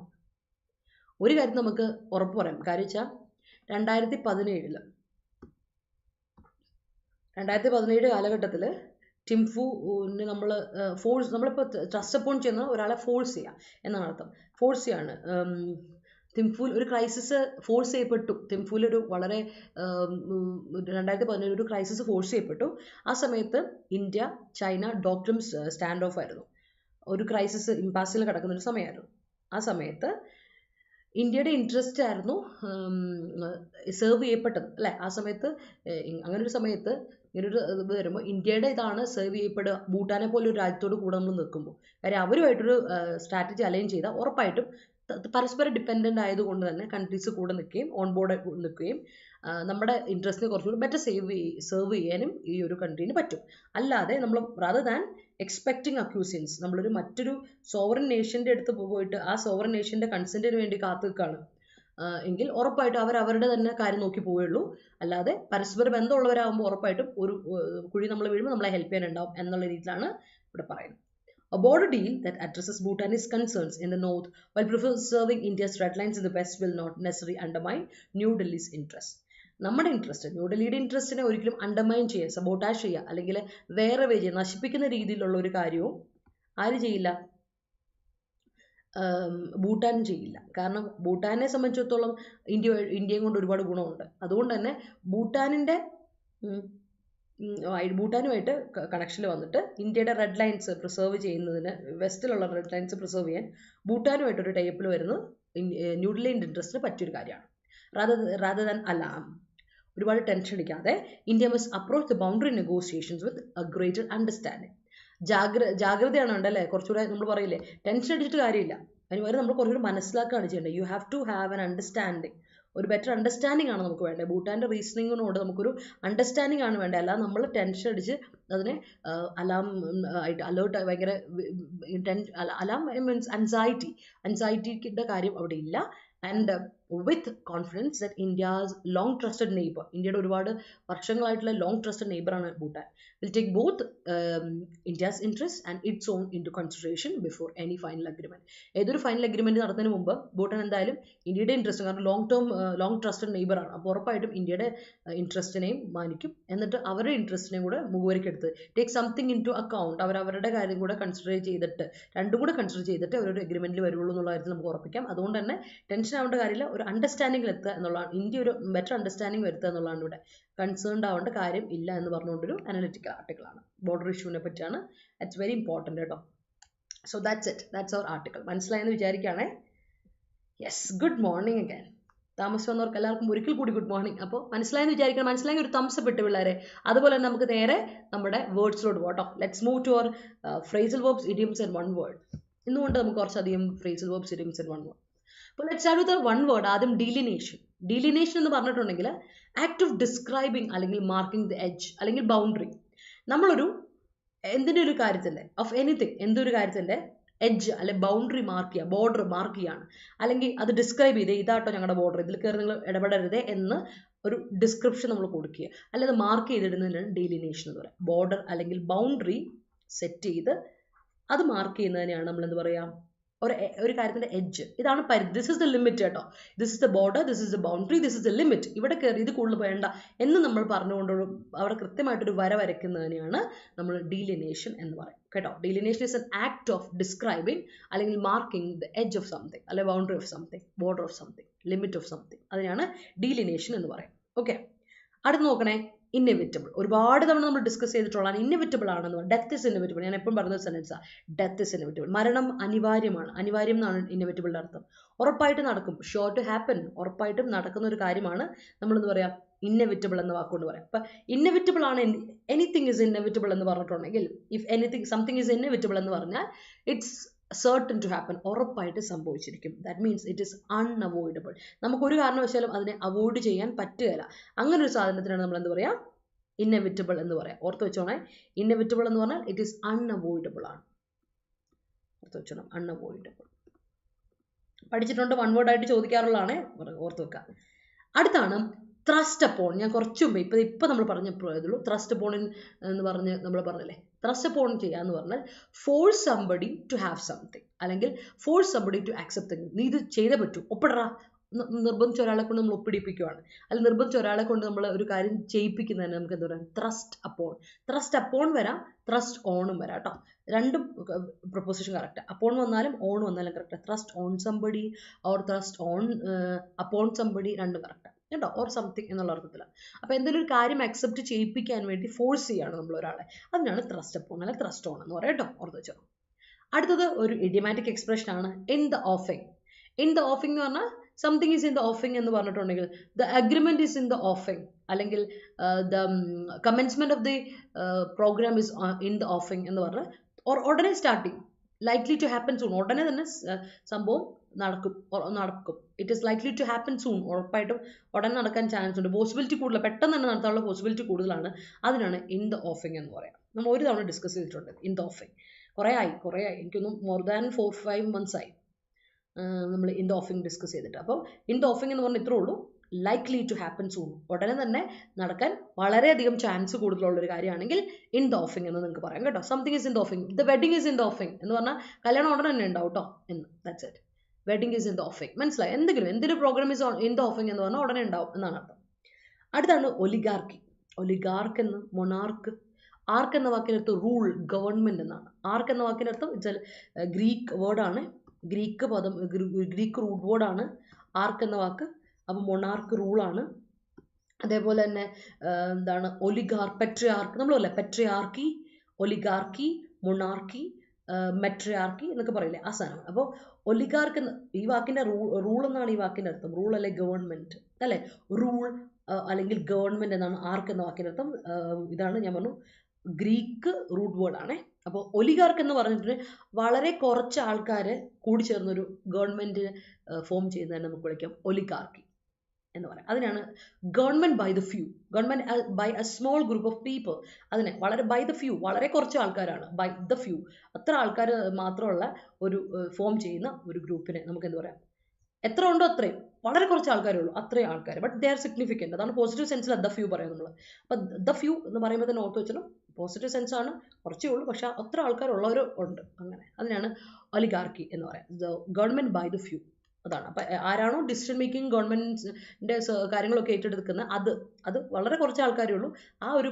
ഒരു കാര്യം നമുക്ക് ഉറപ്പ് പറയാം. കാര്യം വെച്ചാൽ 2017 കാലഘട്ടത്തിൽ ടിംഫുവിന് നമ്മളിപ്പോൾ trust upon ചെയ്യുന്ന ഒരാളെ ഫോഴ്സ് ചെയ്യുക എന്നാണ് അർത്ഥം. ഫോഴ്സ് ചെയ്യാണ്. തിംഫുവിൽ ഒരു ക്രൈസിസ് ഫോഴ്സ് ചെയ്യപ്പെട്ടു. തിംഫുവിൽ ഒരു വളരെ 2017 ഒരു ക്രൈസിസ് ഫോഴ്സ് ചെയ്യപ്പെട്ടു. ആ സമയത്ത് ഇന്ത്യ ചൈന ഡോക്ടം സ്റ്റാൻഡ് ഓഫ് ആയിരുന്നു. ഒരു ക്രൈസിസ് ഇമ്പാസിൽ കിടക്കുന്ന ഒരു സമയമായിരുന്നു. ആ സമയത്ത് ഇന്ത്യയുടെ ഇൻട്രസ്റ്റ് ആയിരുന്നു സെർവ് ചെയ്യപ്പെട്ടത് അല്ലേ. ആ സമയത്ത് അങ്ങനൊരു സമയത്ത് ഇങ്ങനൊരു ഇത് വരുമ്പോൾ ഇന്ത്യയുടെ ഇതാണ് സെർവ് ചെയ്യപ്പെടുക ഭൂട്ടാനെ പോലെ ഒരു രാജ്യത്തോട് കൂടെ നമ്മൾ നിൽക്കുമ്പോൾ. കാര്യം അവരുമായിട്ടൊരു സ്ട്രാറ്റജി അലൈൻ ചെയ്താൽ ഉറപ്പായിട്ടും പരസ്പരം ഡിപ്പെൻഡൻ്റ് ആയതുകൊണ്ട് തന്നെ കൺട്രീസ് കൂടെ നിൽക്കുകയും ഓൺ ബോർഡ് നിൽക്കുകയും നമ്മുടെ ഇൻട്രസ്റ്റിനെ കുറച്ചുകൂടി ബെറ്റർ സെർവ് ചെയ്യാനും ഈ ഒരു കൺട്രീന് പറ്റും. അല്ലാതെ നമ്മൾ റാദർ ദാൻ എക്സ്പെക്റ്റിംഗ് അക്യൂസിയൻസ്, നമ്മളൊരു മറ്റൊരു സോവറൻ നേഷൻ്റെ അടുത്ത് പോയിട്ട് ആ സോവറൻ നേഷൻ്റെ കൺസെൻറ്റിന് വേണ്ടി കാത്തു നിൽക്കുകയാണ് എങ്കിൽ ഉറപ്പായിട്ടും അവരുടെ തന്നെ കാര്യം നോക്കി പോവുകയുള്ളൂ. അല്ലാതെ പരസ്പര ബന്ധമുള്ളവരാകുമ്പോൾ ഉറപ്പായിട്ടും ഒരു കുഴി നമ്മൾ വീഴുമ്പോൾ നമ്മളെ ഹെൽപ്പ് ചെയ്യാനുണ്ടാവും എന്നുള്ള രീതിയിലാണ് ഇവിടെ പറയുന്നത്. A border deal that addresses Bhutanese concerns in the north while preserving India's red lines in the west will not necessarily undermine New Delhi's interest. നമ്മുടെ ഇൻട്രസ്റ്റ്, ന്യൂഡൽഹിയുടെ ഇൻട്രസ്റ്റിനെ ഒരിക്കലും അണ്ടർമൈൻ ചെയ്യുക, സബോട്ടാഷ് ചെയ്യുക, അല്ലെങ്കിൽ വേറെ വേ ചെയ്യുക, നശിപ്പിക്കുന്ന രീതിയിലുള്ള ഒരു കാര്യവും ആര് ചെയ്യില്ല? ഭൂട്ടാൻ ചെയ്യില്ല. കാരണം ഭൂട്ടാനെ സംബന്ധിച്ചിടത്തോളം ഇന്ത്യയും കൊണ്ട് ഒരുപാട് ഗുണമുണ്ട്. അതുകൊണ്ട് തന്നെ ഭൂട്ടാനുമായിട്ട് കണക്ഷനിൽ വന്നിട്ട് ഇന്ത്യയുടെ റെഡ് ലൈൻസ് പ്രിസർവ് ചെയ്യുന്നതിന്, വെസ്റ്റിലുള്ള റെഡ് ലൈൻസ് പ്രിസർവ് ചെയ്യാൻ ഭൂട്ടാനുമായിട്ടൊരു ടൈപ്പിൽ വരുന്നത് ന്യൂഡൽഹിൻ്റെ ഇൻട്രസ്റ്റിന് പറ്റിയൊരു കാര്യമാണ്. റാദർ ദാൻ അലാം, ഒരുപാട് ടെൻഷൻ അടിക്കാതെ India must approach the boundary negotiations with a greater understanding. ജാഗ്രതയാണ് ഉണ്ടല്ലേ, കുറച്ചുകൂടെ നമ്മൾ പറയില്ലേ ടെൻഷൻ അടിച്ചിട്ട് കാര്യമില്ല, അതിന് പകരം നമ്മൾ കുറച്ചുകൂടി മനസ്സിലാക്കുകയാണ് ചെയ്യേണ്ടത്. You have to have an understanding, ഒരു ബെറ്റർ അണ്ടർസ്റ്റാൻഡിങ് ആണ് നമുക്ക് വേണ്ടത്. ഭൂട്ടാൻ്റെ റീസണിങ്ങിനോട് നമുക്കൊരു അണ്ടർസ്റ്റാൻഡിങ് ആണ് വേണ്ടത്. അല്ലാതെ നമ്മൾ ടെൻഷൻ അടിച്ച് അതിനെ അലാം ആയിട്ട് അലേർട്ട് ഭയങ്കര അലാം മീൻസ് അൻസൈറ്റിയുടെ കാര്യം അവിടെ ഇല്ല. And with confidence that India's long trusted neighbour, ഇന്ത്യയുടെ ഒരുപാട് വർഷങ്ങളായിട്ടുള്ള ലോങ് ട്രസ്റ്റഡ് നെയ്ബറാണ് Bhutan, will take both India's interest and its own into consideration before any final agreement. ഏതൊരു ഫൈനൽ അഗ്രിമെൻറ്റ് നടത്തുന്നതിന് മുമ്പ് ഭൂട്ടാൻ എന്തായാലും ഇന്ത്യയുടെ ഇൻട്രസ്റ്റ്, കാരണം ലോങ് ട്രസ്റ്റഡ് നെയ്ബറാണ്, അപ്പോൾ ഉറപ്പായിട്ടും ഇന്ത്യയുടെ ഇൻട്രസ്റ്റിനെയും മാനിക്കും. എന്നിട്ട് അവരുടെ ഇൻട്രസ്റ്റിനെയും കൂടെ മുഖവരിക്കെടുത്ത് take something into account, അവരുടെ കാര്യം കൂടെ കൺസിഡർ ചെയ്തിട്ട്, രണ്ടും കൂടെ കൺസിഡർ ചെയ്തിട്ട് അവരൊരു അഗ്രിമെൻറ്റിൽ വരുള്ളൂ എന്നുള്ള കാര്യത്തിൽ നമുക്ക് ഉറപ്പിക്കാം. അതുകൊണ്ട് തന്നെ ടെൻഷൻ ആവേണ്ട കാര്യമില്ല, ഒരു അണ്ടർസ്റ്റാൻഡിങ്ങിൽ എത്തുക എന്നുള്ളതാണ്. ഇന്ത്യ ഒരു ബെറ്റർ അണ്ടർസ്റ്റാൻഡിങ് വരുത്തുക എന്നുള്ളതാണ് ഇവിടെ. കൺസേൺഡ് ആവേണ്ട കാര്യം ഇല്ല എന്ന് പറഞ്ഞുകൊണ്ടൊരു അനലിറ്റിക്കൽ ആർട്ടിക്കിളാണ്, ബോർഡർ ഇഷ്യൂവിനെ പറ്റിയാണ്. ഇറ്റ്സ് വെരി ഇമ്പോർട്ടൻ്റ് കേട്ടോ. So that's it, that's our article. മനസ്സിലായെന്ന് വിചാരിക്കുകയാണേ. Yes, good morning again. താമസിച്ച് വന്നവർക്ക് എല്ലാവർക്കും ഒരിക്കൽ കൂടി ഗുഡ് മോർണിംഗ്. അപ്പോൾ മനസ്സിലായെന്ന് വിചാരിക്കണം. മനസ്സിലായെങ്കിൽ ഒരു തംസ് ഇട്ട് പിള്ളേരെ. അതുപോലെ തന്നെ നമുക്ക് നേരെ നമ്മുടെ വേർഡ്സിലോട്ട് പോകട്ടോ. Let's move to our phrasal verbs, idioms and one word. ഇന്നുകൊണ്ട് നമുക്ക് കുറച്ചധികം phrasal verbs, idioms and one word. അപ്പോൾ let's start with one word. ആദ്യം ഡീലിനേഷൻ. ഡീലിനേഷൻ എന്ന് പറഞ്ഞിട്ടുണ്ടെങ്കിൽ ആക്ട് ഓഫ് ഡിസ്ക്രൈബിങ് അല്ലെങ്കിൽ മാർക്കിംഗ് ദ എഡ്ജ് അല്ലെങ്കിൽ ബൗണ്ടറി. നമ്മളൊരു എന്തിൻ്റെ ഒരു കാര്യത്തിൻ്റെ ഓഫ് എനിത്തിങ്, എന്തൊരു കാര്യത്തിൻ്റെ എഡ്ജ് അല്ലെ ബൗണ്ടറി മാർക്ക് ചെയ്യുക, ബോർഡർ മാർക്ക് ചെയ്യുകയാണ്, അല്ലെങ്കിൽ അത് ഡിസ്ക്രൈബ് ചെയ്ത് ഇതാട്ടോ ഞങ്ങളുടെ ബോർഡർ, ഇതിൽ കയറി നിങ്ങൾ ഇടപെടരുത് എന്ന് ഒരു ഡിസ്ക്രിപ്ഷൻ നമ്മൾ കൊടുക്കുക, അല്ലെങ്കിൽ അത് മാർക്ക് ചെയ്തിടുന്നതിനാണ് ഡീലിനേഷൻ എന്ന് പറയുക. ബോർഡർ അല്ലെങ്കിൽ ബൗണ്ടറി സെറ്റ് ചെയ്ത് അത് മാർക്ക് ചെയ്യുന്നതിനെയാണ് നമ്മൾ എന്ത് പറയുക, ഒരു കാര്യത്തിന്റെ എഡ്ജ്, ഇതാണ് പരിധി. ദിസ് ഇസ് ദ ലിമിറ്റ് കേട്ടോ, this is the border, this is the boundary, this is the limit, ഇവിടെ കയറി ഇത് കൂടുതൽ വേണ്ട എന്ന് നമ്മൾ പറഞ്ഞുകൊണ്ട് അവിടെ കൃത്യമായിട്ടൊരു വര വരയ്ക്കുന്നതിനെയാണ് നമ്മൾ ഡീലിനേഷൻ എന്ന് പറയും കേട്ടോ. Delineation is an act of describing അല്ലെങ്കിൽ marking the edge of something, അല്ലെങ്കിൽ boundary of something, border of something, limit of something, അതിനാണ് ഡീലിനേഷൻ എന്ന് പറയും. ഓക്കെ, അടുത്ത് നോക്കണേ, ഇന്നെവിറ്റബിൾ. ഒരുപാട് തവണ നമ്മൾ ഡിസ്കസ് ചെയ്തിട്ടുള്ളതാണ്. ഇന്നെവിറ്റബിൾ ആണെന്ന് പറഞ്ഞാൽ ഡെത്ത് ഇസ് ഇന്നെവിറ്റബിൾ. ഞാൻ എപ്പോഴും പറഞ്ഞ സെന്റൻസാണ്, ഡെത്ത് ഇസ് ഇന്നെവിറ്റബിൾ. മരണം അനിവാര്യമാണ്. അനിവാര്യം എന്നാണ് ഇന്നെവിറ്റബിളിന്റെ അർത്ഥം. ഉറപ്പായിട്ട് നടക്കും, ഷുവർ ടു ഹാപ്പൻ, ഉറപ്പായിട്ടും നടക്കുന്ന ഒരു കാര്യമാണ് നമ്മളെന്ന് പറയാം ഇന്നെവിറ്റബിൾ എന്ന വാക്കുകൊണ്ട് പറയാം. അപ്പൊ ഇന്നെവിറ്റബിൾ ആണ്, എനിത്തിങ് ഇസ് ഇന്നെവിറ്റബിൾ എന്ന് പറഞ്ഞിട്ടുണ്ടെങ്കിൽ, if anything something is inevitable എന്ന് പറഞ്ഞാൽ ഇറ്റ്സ് certain to happen, ഉറപ്പായിട്ട് സംഭവിച്ചിരിക്കും. That means it is unavoidable. നമുക്കൊരു കാരണവശാലും അതിനെ അവോയ്ഡ് ചെയ്യാൻ പറ്റുകയില്ല. അങ്ങനെ ഒരു സാധനത്തിനാണ് നമ്മൾ എന്ത് പറയാ, ഇന്നെവിറ്റബിൾ എന്ന് പറയാം. ഓർത്ത് വെച്ചോണേ, ഇന്നെവിറ്റബിൾ എന്ന് പറഞ്ഞാൽ ഇറ്റ് ഈസ് അൺഅവോയ്ഡബിൾ ആണ്. ഓർത്ത് വെച്ചോണം, അൺഅവോയ്ഡബിൾ. പഠിച്ചിട്ടുണ്ട്, വൺ വേർഡ് ആയിട്ട് ചോദിക്കാറുള്ളതാണ്, ഓർത്ത് വെക്കുക. അടുത്താണ് ത്രസ്റ്റ് അപ്പോൺ. ഞാൻ കുറച്ച് മുമ്പ് ഇപ്പൊ നമ്മൾ പറഞ്ഞപ്പോഴുള്ളൂ ത്രസ്റ്റ് അപ്പോൺ എന്ന് പറഞ്ഞ് നമ്മൾ പറഞ്ഞല്ലേ. ത്രസ്റ്റ് അപ്പോൺ ചെയ്യാന്ന് പറഞ്ഞാൽ force somebody to have something, അല്ലെങ്കിൽ force somebody to accept thing. നീ ഇത് ചെയ്തേ പറ്റൂ, ഒപ്പിടറാ, നിർബന്ധിച്ച ഒരാളെ കൊണ്ട് നമ്മൾ ഒപ്പിടിപ്പിക്കുകയാണ്, അല്ലെങ്കിൽ നിർബന്ധിച്ച ഒരാളെ കൊണ്ട് നമ്മൾ ഒരു കാര്യം ചെയ്യിപ്പിക്കുന്നതിന് നമുക്ക് എന്താ പറയുക, ത്രസ്റ്റ് അപ്പോൺ. ത്രസ്റ്റ് അപ്പോൺ വരാം, ത്രസ്റ്റ് ഓണും വരാം കേട്ടോ. രണ്ടും പ്രൊപ്പോസിഷൻ കറക്റ്റ്. അപ്പോൺ വന്നാലും ഓൺ വന്നാലും correct. Thrust on somebody or thrust on upon somebody, രണ്ടും കറക്റ്റ് കേട്ടോ, ഓർ സംതിങ് എന്നുള്ള അർത്ഥത്തിലാണ്. അപ്പൊ എന്തെങ്കിലും ഒരു കാര്യം അക്സെപ്റ്റ് ചെയ്യിപ്പിക്കാൻ വേണ്ടി ഫോഴ്സ് ചെയ്യാണ് നമ്മൾ ഒരാളെ, അതിനാണ് ത്രസ്റ്റ് അപ്പോൺ അല്ലെങ്കിൽ ത്രസ്റ്റ് ഓൺ എന്ന് പറയാം കേട്ടോ, ഓർത്ത് വെച്ചോ. അടുത്തത് ഒരു ഇഡിയമാറ്റിക് എക്സ്പ്രഷൻ ആണ്, in the offing. In the offing എന്ന് പറഞ്ഞാൽ something is in the offing എന്ന് പറഞ്ഞിട്ടുണ്ടെങ്കിൽ the agreement is in the offing, അല്ലെങ്കിൽ the commencement of the programme is in the offing എന്ന് പറഞ്ഞാൽ ഉടനെ starting, likely to happen soon, ഉടനെ തന്നെ സംഭവം നടക്കും. It is likely to happen soon, ഉറപ്പായിട്ടും ഉടനെ നടക്കാൻ ചാൻസ് ഉണ്ട്, പോസിബിലിറ്റി കൂടുതൽ, പെട്ടെന്ന് തന്നെ നടത്താനുള്ള പോസിബിലിറ്റി കൂടുതലാണ്. അതിനാണ് ഇൻ ദ ഓഫിംഗ് എന്ന് പറയാം. നമ്മൾ ഒരു തവണ ഡിസ്കസ് ചെയ്തിട്ടുണ്ട് ഇൻ ദ ഓഫിംഗ്, കുറേ ആയി എനിക്കൊന്നും മോർ ദാൻ 4-5 months ആയി നമ്മൾ ഇൻ ദ ഓഫിംഗ് ഡിസ്കസ് ചെയ്തിട്ട്. അപ്പോൾ ഇൻ ദ ഓഫിംഗ് എന്ന് പറഞ്ഞാൽ ഇത്രേ ഉള്ളൂ, ലൈക്ലി ടു ഹാപ്പൻ സൂൺ, ഉടനെ തന്നെ നടക്കാൻ വളരെയധികം ചാൻസ് കൂടുതലുള്ള ഒരു കാര്യമാണെങ്കിൽ ഇൻ ദ ഓഫിംഗ് എന്ന് നിങ്ങൾക്ക് പറയാം കേട്ടോ. Something is in the offing, the wedding is in the offing എന്ന് പറഞ്ഞാൽ കല്യാണം ഉടനെ തന്നെ ഉണ്ടാവും കേട്ടോ എന്ന്. That's it, wedding is in the offing. മനസ്സിലായി? എന്തൊരു programme is in the offing എന്ന് പറഞ്ഞാൽ ഉടനെ ഉണ്ടാവും എന്നാണ് അർത്ഥം. അടുത്താണ് ഒലിഗാർക്കി. ഒലിഗാർക്ക് എന്ന് മൊണാർക്ക്. ആർക്ക് എന്ന വാക്കിനർത്ഥം റൂൾ, ഗവൺമെന്റ് എന്നാണ്. ആർക്ക് എന്ന വാക്കിനർത്ഥം ഇറ്റ്സ് ഗ്രീക്ക് വേർഡാണ്, ഗ്രീക്ക് റൂട്ട് വേർഡാണ് ആർക്ക് എന്ന വാക്ക്. അപ്പോൾ മൊണാർക്ക് റൂളാണ്. അതേപോലെ തന്നെ എന്താണ് പെട്രിയാർക്ക്, നമ്മൾ പറയില്ലേ പെട്രിയാർക്കി, ഒലിഗാർക്കി, മൊണാർക്കി, മെട്രിയാർക്കി എന്നൊക്കെ പറയില്ലേ, ആ സാധനമാണ്. അപ്പോൾ ഒലിഗാർക്ക് ഈ വാക്കിന്റെ റൂൾ എന്നാണ് ഈ വാക്കിന്റെ അർത്ഥം. റൂൾ അല്ലെ ഗവൺമെന്റ് അല്ലെ, റൂൾ അല്ലെങ്കിൽ ഗവൺമെന്റ് എന്നാണ് ആർക്ക് എന്ന വാക്കിന്റെ അർത്ഥം. ഇതാണ് ഞാൻ പറഞ്ഞു ഗ്രീക്ക് റൂട്ട് വേർഡ് ആണേ. അപ്പോൾ ഒലിഗാർക്ക് എന്ന് പറഞ്ഞിട്ട് വളരെ കുറച്ച് ആൾക്കാർ കൂടി ചേർന്നൊരു ഗവൺമെന്റ് ഫോം ചെയ്യുന്നതിനെ നമുക്ക് വിളിക്കാം ഒലിഗാർക്കി എന്ന് പറയാം. അതിനാണ് government by the few, government by a small group of people. അതിനെ വളരെ ബൈ ദ ഫ്യൂ, വളരെ കുറച്ച് ആൾക്കാരാണ്, ബൈ ദ ഫ്യൂ, അത്ര ആൾക്കാർ മാത്രമുള്ള ഒരു ഫോം ചെയ്യുന്ന ഒരു ഗ്രൂപ്പിനെ നമുക്ക് എന്ത് പറയാം, എത്ര ഉണ്ടോ അത്രയും, വളരെ കുറച്ച് ആൾക്കാരേ ഉള്ളൂ, അത്രയും ആൾക്കാർ, ബട്ട് ദേ ആർ സിഗ്നിഫിക്കൻറ്റ്. അതാണ് പോസിറ്റീവ് സെൻസിൽ ദ ഫ്യൂ പറയാം നമ്മൾ. അപ്പം ദ ഫ്യൂ എന്ന് പറയുമ്പോൾ തന്നെ ഓർത്ത് വെച്ചാലും പോസിറ്റീവ് സെൻസ് ആണ്, കുറച്ചേ ഉള്ളൂ, പക്ഷെ അത്ര ആൾക്കാരുള്ളവർ ഉണ്ട്, അങ്ങനെ. അതിനാണ് ഒലിഗാർക്കി എന്ന് പറയാം, the government by the few. അതാണ്. അപ്പം ആരാണോ ഡിസിഷൻ മേക്കിംഗ് ഗവൺമെന്റിന്റെ കാര്യങ്ങളൊക്കെ ഏറ്റെടുക്കുന്ന അത് വളരെ കുറച്ച് ആൾക്കാരേ ഉള്ളൂ, ആ ഒരു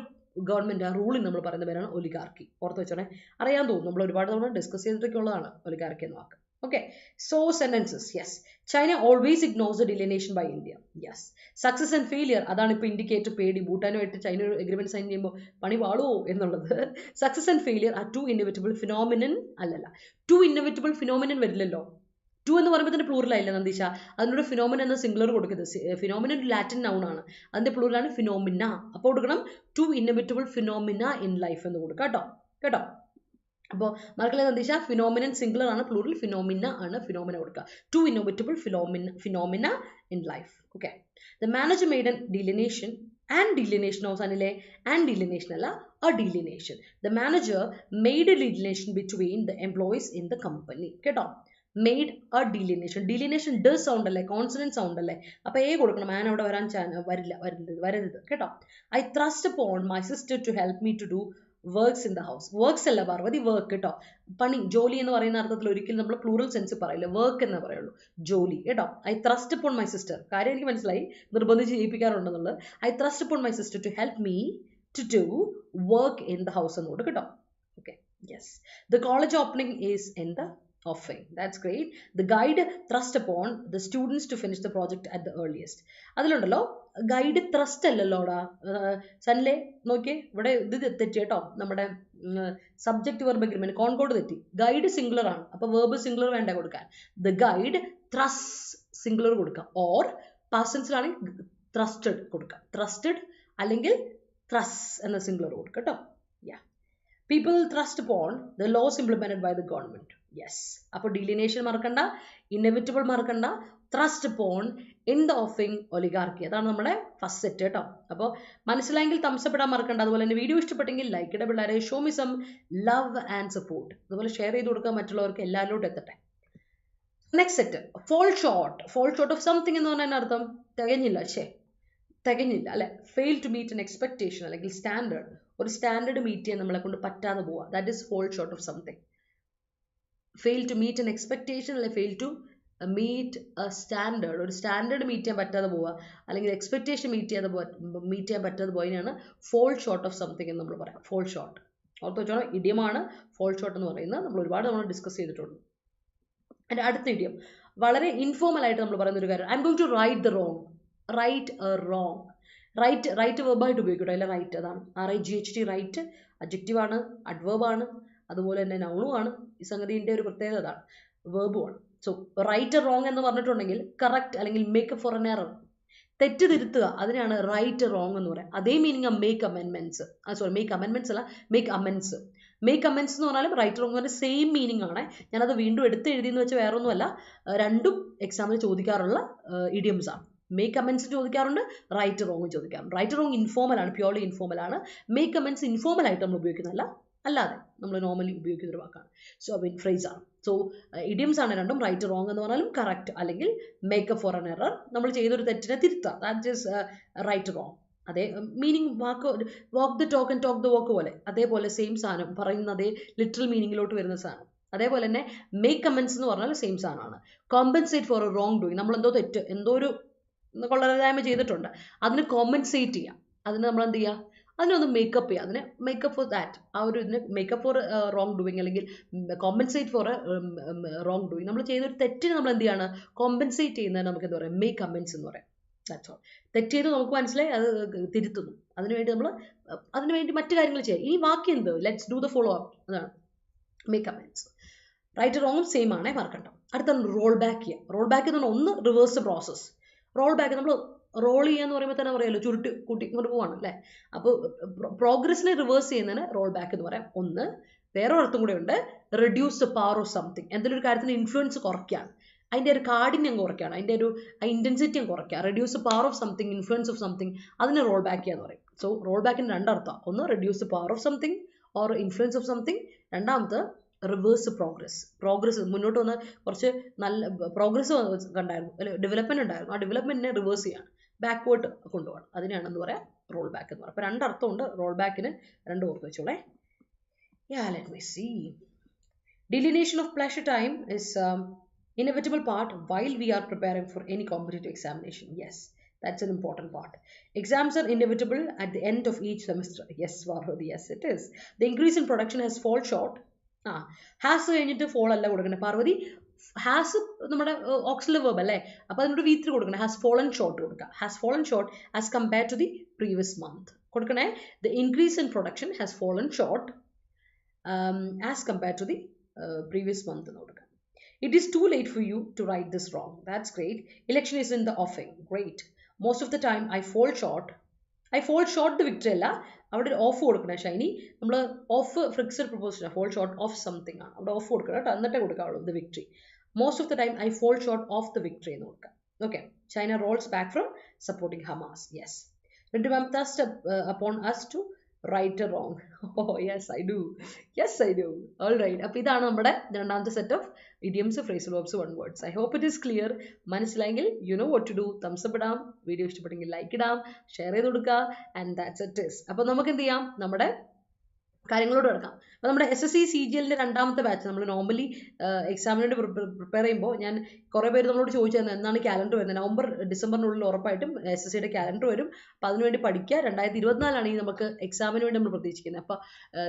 ഗവൺമെന്റ്, ആ റൂളിൽ നമ്മൾ പറയുന്ന പേരാണ് ഒലിഗാർക്കി. ഓർത്ത് വെച്ചോണേ, അറിയാൻ തോന്നും, നമ്മൾ ഒരുപാട് തവണ ഡിസ്കസ് ചെയ്തിട്ടൊക്കെ ഉള്ളതാണ് ഒലിഗാർക്കി എന്ന വാക്ക്. Okay, so sentences. Yes, China always ignores the delineation by India. Yes, success and failure, അതാണ് ഇപ്പോൾ ഇൻഡിക്കേറ്റർ പേടി. ഭൂട്ടാനുമായിട്ട് ചൈന ഒരു എഗ്രിമെന്റ് സൈൻ ചെയ്യുമ്പോൾ പണി വാളുവോ എന്നുള്ളത്. Success and failure are two inevitable phenomenon. Two inevitable phenomenon വരില്ലല്ലോ. ടു എന്ന് പറയുമ്പോൾ തന്നെ പ്ലൂറൽ ആയില്ല നന്ദീഷ, അതിനോട് ഫിനോമിന എന്ന സിംഗുലർ കൊടുക്കുന്നത്. ഫിനോമിന ഒരു ലാറ്റിൻ നൗൺ ആണ്, അതിന്റെ പ്ലൂറലാണ് ഫിനോമിന. അപ്പോൾ കൊടുക്കണം two inevitable phenomena in life എന്ന് കൊടുക്കാം കേട്ടോ. അപ്പോൾ മറക്കല്ലേ നന്ദീഷ, ഫിനോമിനൻ സിംഗുലർ ആണ്, പ്ലൂറൽ ഫിനോമിന ആണ്, ഫിനോമിന കൊടുക്കുക. Two inevitable phenomena in life. Okay, the manager made an delineation and delineation അവസാനിലെ ആൻഡ് ഡിലിനേഷൻ അല്ല, a delineation. The manager made a delineation between the employees in the company. കേട്ടോ, made a delineation. Delineation d sound അല്ലേ, consonant sound അല്ലേ, അപ്പൊ A കൊടുക്കണം. An അവിടെ വരരുത് കേട്ടോ. I thrust upon my sister to help me to do works in the house. Works അല്ല Parvathi, work കേട്ടോ. പണി, ജോലി എന്ന് പറയുന്ന അർത്ഥത്തിൽ ഒരിക്കലും നമ്മൾ പ്ലൂറൽ സെൻസ് പറയില്ല, വർക്ക് എന്നേ പറയുള്ളൂ, ജോലി കേട്ടോ. I thrust upon my sister, കാര്യം എനിക്ക് മനസ്സിലായി, നിർബന്ധിച്ച് ചെയ്യിപ്പിക്കാറുണ്ടെന്നുള്ളത്. I thrust upon my sister to help me to do work in the house എന്നോട് കേട്ടോ. Okay, yes. The college opening is in the offering. That's great. The guide thrust upon the students to finish the project at the earliest. അതിലുണ്ടല്ലോ guide thrust അല്ലല്ലോടാ സൺലേ, നോക്കിയേ ഇവിടെ ഇത് തെറ്റി കേട്ടോ, നമ്മുടെ സബ്ജക്ട് വെർബ് അഗ്രിമെന്റ് കോൺകോഡ് തെറ്റി. ഗൈഡ് സിംഗുലർ ആണ്, അപ്പൊ വെർബ് സിംഗുലർ വേണ്ട കൊടുക്കാൻ. ദ ഗൈഡ് ത്രസ് സിംഗുലർ കൊടുക്കാം, ഓർ പാസ്റ്റൻസിലാണെങ്കിൽ ത്രസ്റ്റഡ് കൊടുക്കാം. ത്രസ്റ്റഡ് അല്ലെങ്കിൽ ത്രസ് എന്ന സിംഗുലർ കൊടുക്കാം കേട്ടോ. People thrust upon the laws implemented by the government. Yes. അപ്പോൾ delineation മറക്കണ്ട, inevitable മറക്കണ്ട, thrust upon in the offing oligarchy. അതാണ് നമ്മുടെ ഫസ്റ്റ് സെറ്റ് കേട്ടോ. അപ്പോൾ മനസ്സിലായെങ്കിൽ thumbs up ഇടാൻ മറക്കണ്ട. അതുപോലെ തന്നെ വീഡിയോ ഇഷ്ടപ്പെട്ടെങ്കിൽ ലൈക്ക് ഇട പിള്ളേരെ, show me some love and support. അതുപോലെ ഷെയർ ചെയ്ത് കൊടുക്കുക, മറ്റുള്ളവർക്ക് എല്ലാവരിലോട്ട് എത്തട്ടെ. Next set, fall short. Fall short of something എന്ന് പറഞ്ഞാൽ അർത്ഥം തികഞ്ഞില്ല, തികഞ്ഞില്ല അല്ലെ. Fail to meet an expectation അല്ലെങ്കിൽ സ്റ്റാൻഡേർഡ്, ഒരു സ്റ്റാൻഡേർഡ് മീറ്റ് ചെയ്യാൻ നമ്മളെ കൊണ്ട് പറ്റാതെ പോവുക. That is fall short of something. Fail to meet an expectation അല്ലെ fail to meet a standard, ഒരു സ്റ്റാൻഡേർഡ് മീറ്റ് ചെയ്യാൻ പറ്റാതെ പോവുക, അല്ലെങ്കിൽ എക്സ്പെക്ടേഷൻ മീറ്റ് ചെയ്യാൻ പറ്റാതെ പോയതിനാണ് ഫോൾ ഷോർട്ട് ഓഫ് സംതിങ് എന്ന് നമ്മൾ പറയാം. ഫോൾ ഷോർട്ട് ഓർത്ത് വെച്ചോളാം, ഇഡിയമാണ് ഫോൾ ഷോർട്ട് എന്ന് പറയുന്നത്. നമ്മൾ ഒരുപാട് ഡിസ്കസ് ചെയ്തിട്ടുണ്ട്. അതിൻ്റെ അടുത്ത ഇഡിയം വളരെ ഇൻഫോർമൽ ആയിട്ട് നമ്മൾ പറയുന്ന ഒരു കാര്യം, I'm going to right the wrong. Right a wrong. Right വെർബായിട്ട് ഉപയോഗിക്കട്ടോ, അല്ല റൈറ്റ്, അതാണ് RIGHT. റൈറ്റ് അഡ്ജക്റ്റീവാണ്, അഡ്വേർബാണ്, അതുപോലെ തന്നെ നൗണുമാണ്. ഈ സംഗതിൻ്റെ ഒരു പ്രത്യേകത അതാണ്, വെർബുമാണ്. സോ റൈറ്റ് എ റോങ് എന്ന് പറഞ്ഞിട്ടുണ്ടെങ്കിൽ കറക്റ്റ് അല്ലെങ്കിൽ മേക്ക് ഫോർ എൻ എറർ, തെറ്റ് തിരുത്തുക, അതിനാണ് റൈറ്റ് റോങ് എന്ന് പറയാം. അതേ മീനിങ് മേക്ക് അമെൻമെന്റ്സ്, മേക്ക് അമെൻമെന്റ്സ് അല്ല, മേക്ക് അമെൻസ്. മേക്ക് അമെൻസ് എന്ന് പറഞ്ഞാലും റൈറ്റ് റോങ് എന്ന് പറഞ്ഞാൽ സെയിം മീനിങ് ആണ്. ഞാനത് വീണ്ടും എടുത്ത് എഴുതിയെന്ന് വെച്ചാൽ വേറെ ഒന്നുമല്ല, രണ്ടും എക്സാമിന് ചോദിക്കാറുള്ള ഇഡിയംസ് ആണ്. മേക്ക് അമെൻസ് ചോദിക്കാറുണ്ട്, റൈറ്റ് റോങ് ചോദിക്കാറുണ്ട്. റൈറ്റ് റോങ് ഇൻഫോർമൽ ആണ്, പ്യോർലി ഇൻഫോർമൽ ആണ്. മേക്ക് അമെൻസ് ഇൻഫോർമൽ ആയിട്ട് നമ്മൾ ഉപയോഗിക്കുന്നതല്ല, അല്ലാതെ നമ്മൾ നോർമലി ഉപയോഗിക്കുന്ന ഒരു വാക്കാണ്. സോ ഫ്രേസ് ആണ്. സോ ഇഡിയംസ് ആണ് രണ്ടും. റൈറ്റ് റോങ് എന്ന് പറഞ്ഞാലും കറക്റ്റ് അല്ലെങ്കിൽ മേക്ക് ഫോർ എൻ എറർ, നമ്മൾ ചെയ്തൊരു തെറ്റിനെ തിരുത്തുക, ദാറ്റ് ഈസ് റൈറ്റ് റോങ്. അതേ മീനിങ് വാക്ക്, walk the talk and talk the walk പോലെ, അതേപോലെ സെയിം സാധനം പറയുന്ന അതേ ലിറ്ററൽ മീനിങ്ങിലോട്ട് വരുന്ന സാധനം. അതേപോലെ തന്നെ മേക്ക് അമെൻസ് എന്ന് പറഞ്ഞാൽ സെയിം സാധനമാണ്. Compensate four A wrong doing, നമ്മൾ എന്തോ തെറ്റ്, എന്തോ ഒരു കൊള്ളരുതായ്മ ചെയ്തിട്ടുണ്ട്, അതിന് കോമ്പൻസേറ്റ് ചെയ്യാം, അതിന് നമ്മൾ എന്ത് ചെയ്യുക, അതിനൊന്ന് മേക്കപ്പ് ചെയ്യുക, അതിന് മേക്കപ്പ് ഫോർ ദാറ്റ്, ആ ഒരു ഇതിന് മേക്കപ്പ് ഫോർ റോങ് ഡൂയിങ് അല്ലെങ്കിൽ കോമ്പൻസേറ്റ് ഫോർ റോങ് ഡൂയിങ്. നമ്മൾ ചെയ്തൊരു തെറ്റിന് നമ്മൾ എന്ത് ചെയ്യാണ്, കോമ്പൻസേറ്റ് ചെയ്യുന്നത് നമുക്ക് എന്താ പറയുക, മേക്ക് അമെൻസ് എന്ന് പറയാം. That's all. തെറ്റ് ചെയ്ത് നമുക്ക് മനസ്സിലായി, അത് തിരുത്തുന്നു, അതിനുവേണ്ടി നമ്മൾ അതിനുവേണ്ടി മറ്റു കാര്യങ്ങൾ ചെയ്യാം. ഇനി ബാക്കി എന്ത്, let's do the follow up, അതാണ് മേക്ക് അമെൻസ്. റൈറ്റ് റോങ്ങും സെയിം ആണേ, മറക്കണ്ട. അടുത്താണ് റോൾ ബാക്ക് ചെയ്യുക. റോൾ ബാക്ക് എന്ന് പറഞ്ഞാൽ ഒന്ന് റിവേഴ്സ് പ്രോസസ്. റോൾ ബാക്ക് നമ്മൾ റോൾ ചെയ്യുക എന്ന് പറയുമ്പോൾ തന്നെ പറയുമല്ലോ, ചുരുട്ടി കൂട്ടി ഇങ്ങോട്ട് പോവാണ് അല്ലേ. അപ്പോൾ പ്രോഗ്രസ്സിനെ റിവേഴ്സ് ചെയ്യുന്നതിന് റോൾ ബാക്ക് എന്ന് പറയാം. ഒന്ന് വേറെ ഒരർത്ഥം കൂടെ ഉണ്ട്, reduce the power of something. എന്തെങ്കിലും ഒരു കാര്യത്തിന് ഇൻഫ്ലുവൻസ് കുറയ്ക്കുകയാണ്, അതിൻ്റെ ഒരു കാഠിന്യം കുറയ്ക്കുകയാണ്, അതിൻ്റെ ഒരു ഇൻറ്റൻസിറ്റിയും കുറയ്ക്കുക. Reduce the power of something, influence of something, അതിന് റോൾ ബാക്ക് ചെയ്യാന്ന് പറയും. സോ റോൾ ബാക്കിന് രണ്ടർത്ഥം, ഒന്ന് reduce the power of something or influence of something, രണ്ടാമത് റിവേഴ്സ് പ്രോഗ്രസ് മുന്നോട്ട് വന്ന് കുറച്ച് നല്ല പ്രോഗ്രസ് കണ്ടായിരുന്നു, അല്ലെ ഡെവലപ്മെന്റ് ഉണ്ടായിരുന്നു, ആ ഡെവലപ്മെന്റിനെ റിവേഴ്സ് ചെയ്യാണ്, ബാക്ക്വേർഡ് കൊണ്ടുപോകണം, അതിനാണെന്ന് പറയാം റോൾ ബാക്ക് എന്ന് പറയാം. അപ്പോൾ രണ്ടർത്ഥമുണ്ട് റോൾ ബാക്കിന്, രണ്ട് ഓർത്ത് വെച്ചോളെ. Let me see. Delineation of pleasure time is inevitable part while we are preparing for any competitive examination. Yes, that's an important part. Exams are inevitable at the end of each semester. Yes, Varvadi, yes it is. The increase in production has fall short. Has കഴിഞ്ഞിട്ട് fall അല്ല കൊടുക്കണേ Parvathi, has നമ്മുടെ auxiliary verb അല്ലേ, അപ്പോൾ അതിനോട് V3 കൊടുക്കണം, has fallen short കൊടുക്കുക. Has fallen short as compare to the previous month കൊടുക്കണേ. The increase in production has fallen short as compare to the previous month എന്ന് കൊടുക്കുക. It is too late for you to write this wrong. That's great. Election is in the offing. Great. Most of the time I fall short. I fall short the victory അല്ല, അവിടെ of കൊടുക്കണം ഷൈനി. നമ്മൾ of fixed proposition, fall short of something ആണ്, അവിടെ of കൊടുക്കണം കേട്ടോ, എന്നിട്ടേ കൊടുക്കാവുള്ളൂ the victory. Most of the time I fall short of the victory എന്ന് കൊടുക്കാം. Okay. China rolls back from supporting Hamas. Yes. Rintu ma'am thrust upon us to right or wrong. Oh yes I do, yes I do. All right, അപ്പോൾ ഇതാണ് നമ്മുടെ രണ്ടാമത്തെ set of idioms, phrasal verbs, one words. I hope it is clear. മനസ്സിലായെങ്കിൽ you know what to do. Thumbs up ഇടാം, video ഇഷ്ടപ്പെട്ടെങ്കിൽ like ഇടാം, share ചെയ്ത് കൊടുക്കുക, ആൻഡ് ദാറ്റ്സ് ഇറ്റ് ഈസ്. അപ്പോൾ നമുക്ക് എന്ത് ചെയ്യാം, നമ്മുടെ കാര്യങ്ങളോട് കിടക്കാം. അപ്പോൾ നമ്മുടെ SSC CGLന്റെ രണ്ടാമത്തെ ബാച്ച് നമ്മൾ നോർമലി എക്സാമിന് വേണ്ടി പ്രിപ്പയർ ചെയ്യുമ്പോൾ ഞാൻ കുറേ പേര് നമ്മളോട് ചോദിച്ചായിരുന്നു എന്നാണ് ക്യാലണ്ടർ വരുന്നത്. നവംബർ ഡിസംബറിനുള്ളിൽ ഉറപ്പായിട്ടും SSCയുടെ ക്യാലണ്ടർ വരും. അപ്പോൾ അതിനുവേണ്ടി പഠിക്കുക. 2024 ഈ നമുക്ക് എക്സാമിന് വേണ്ടി നമ്മൾ പ്രതീക്ഷിക്കുന്നത്. അപ്പോൾ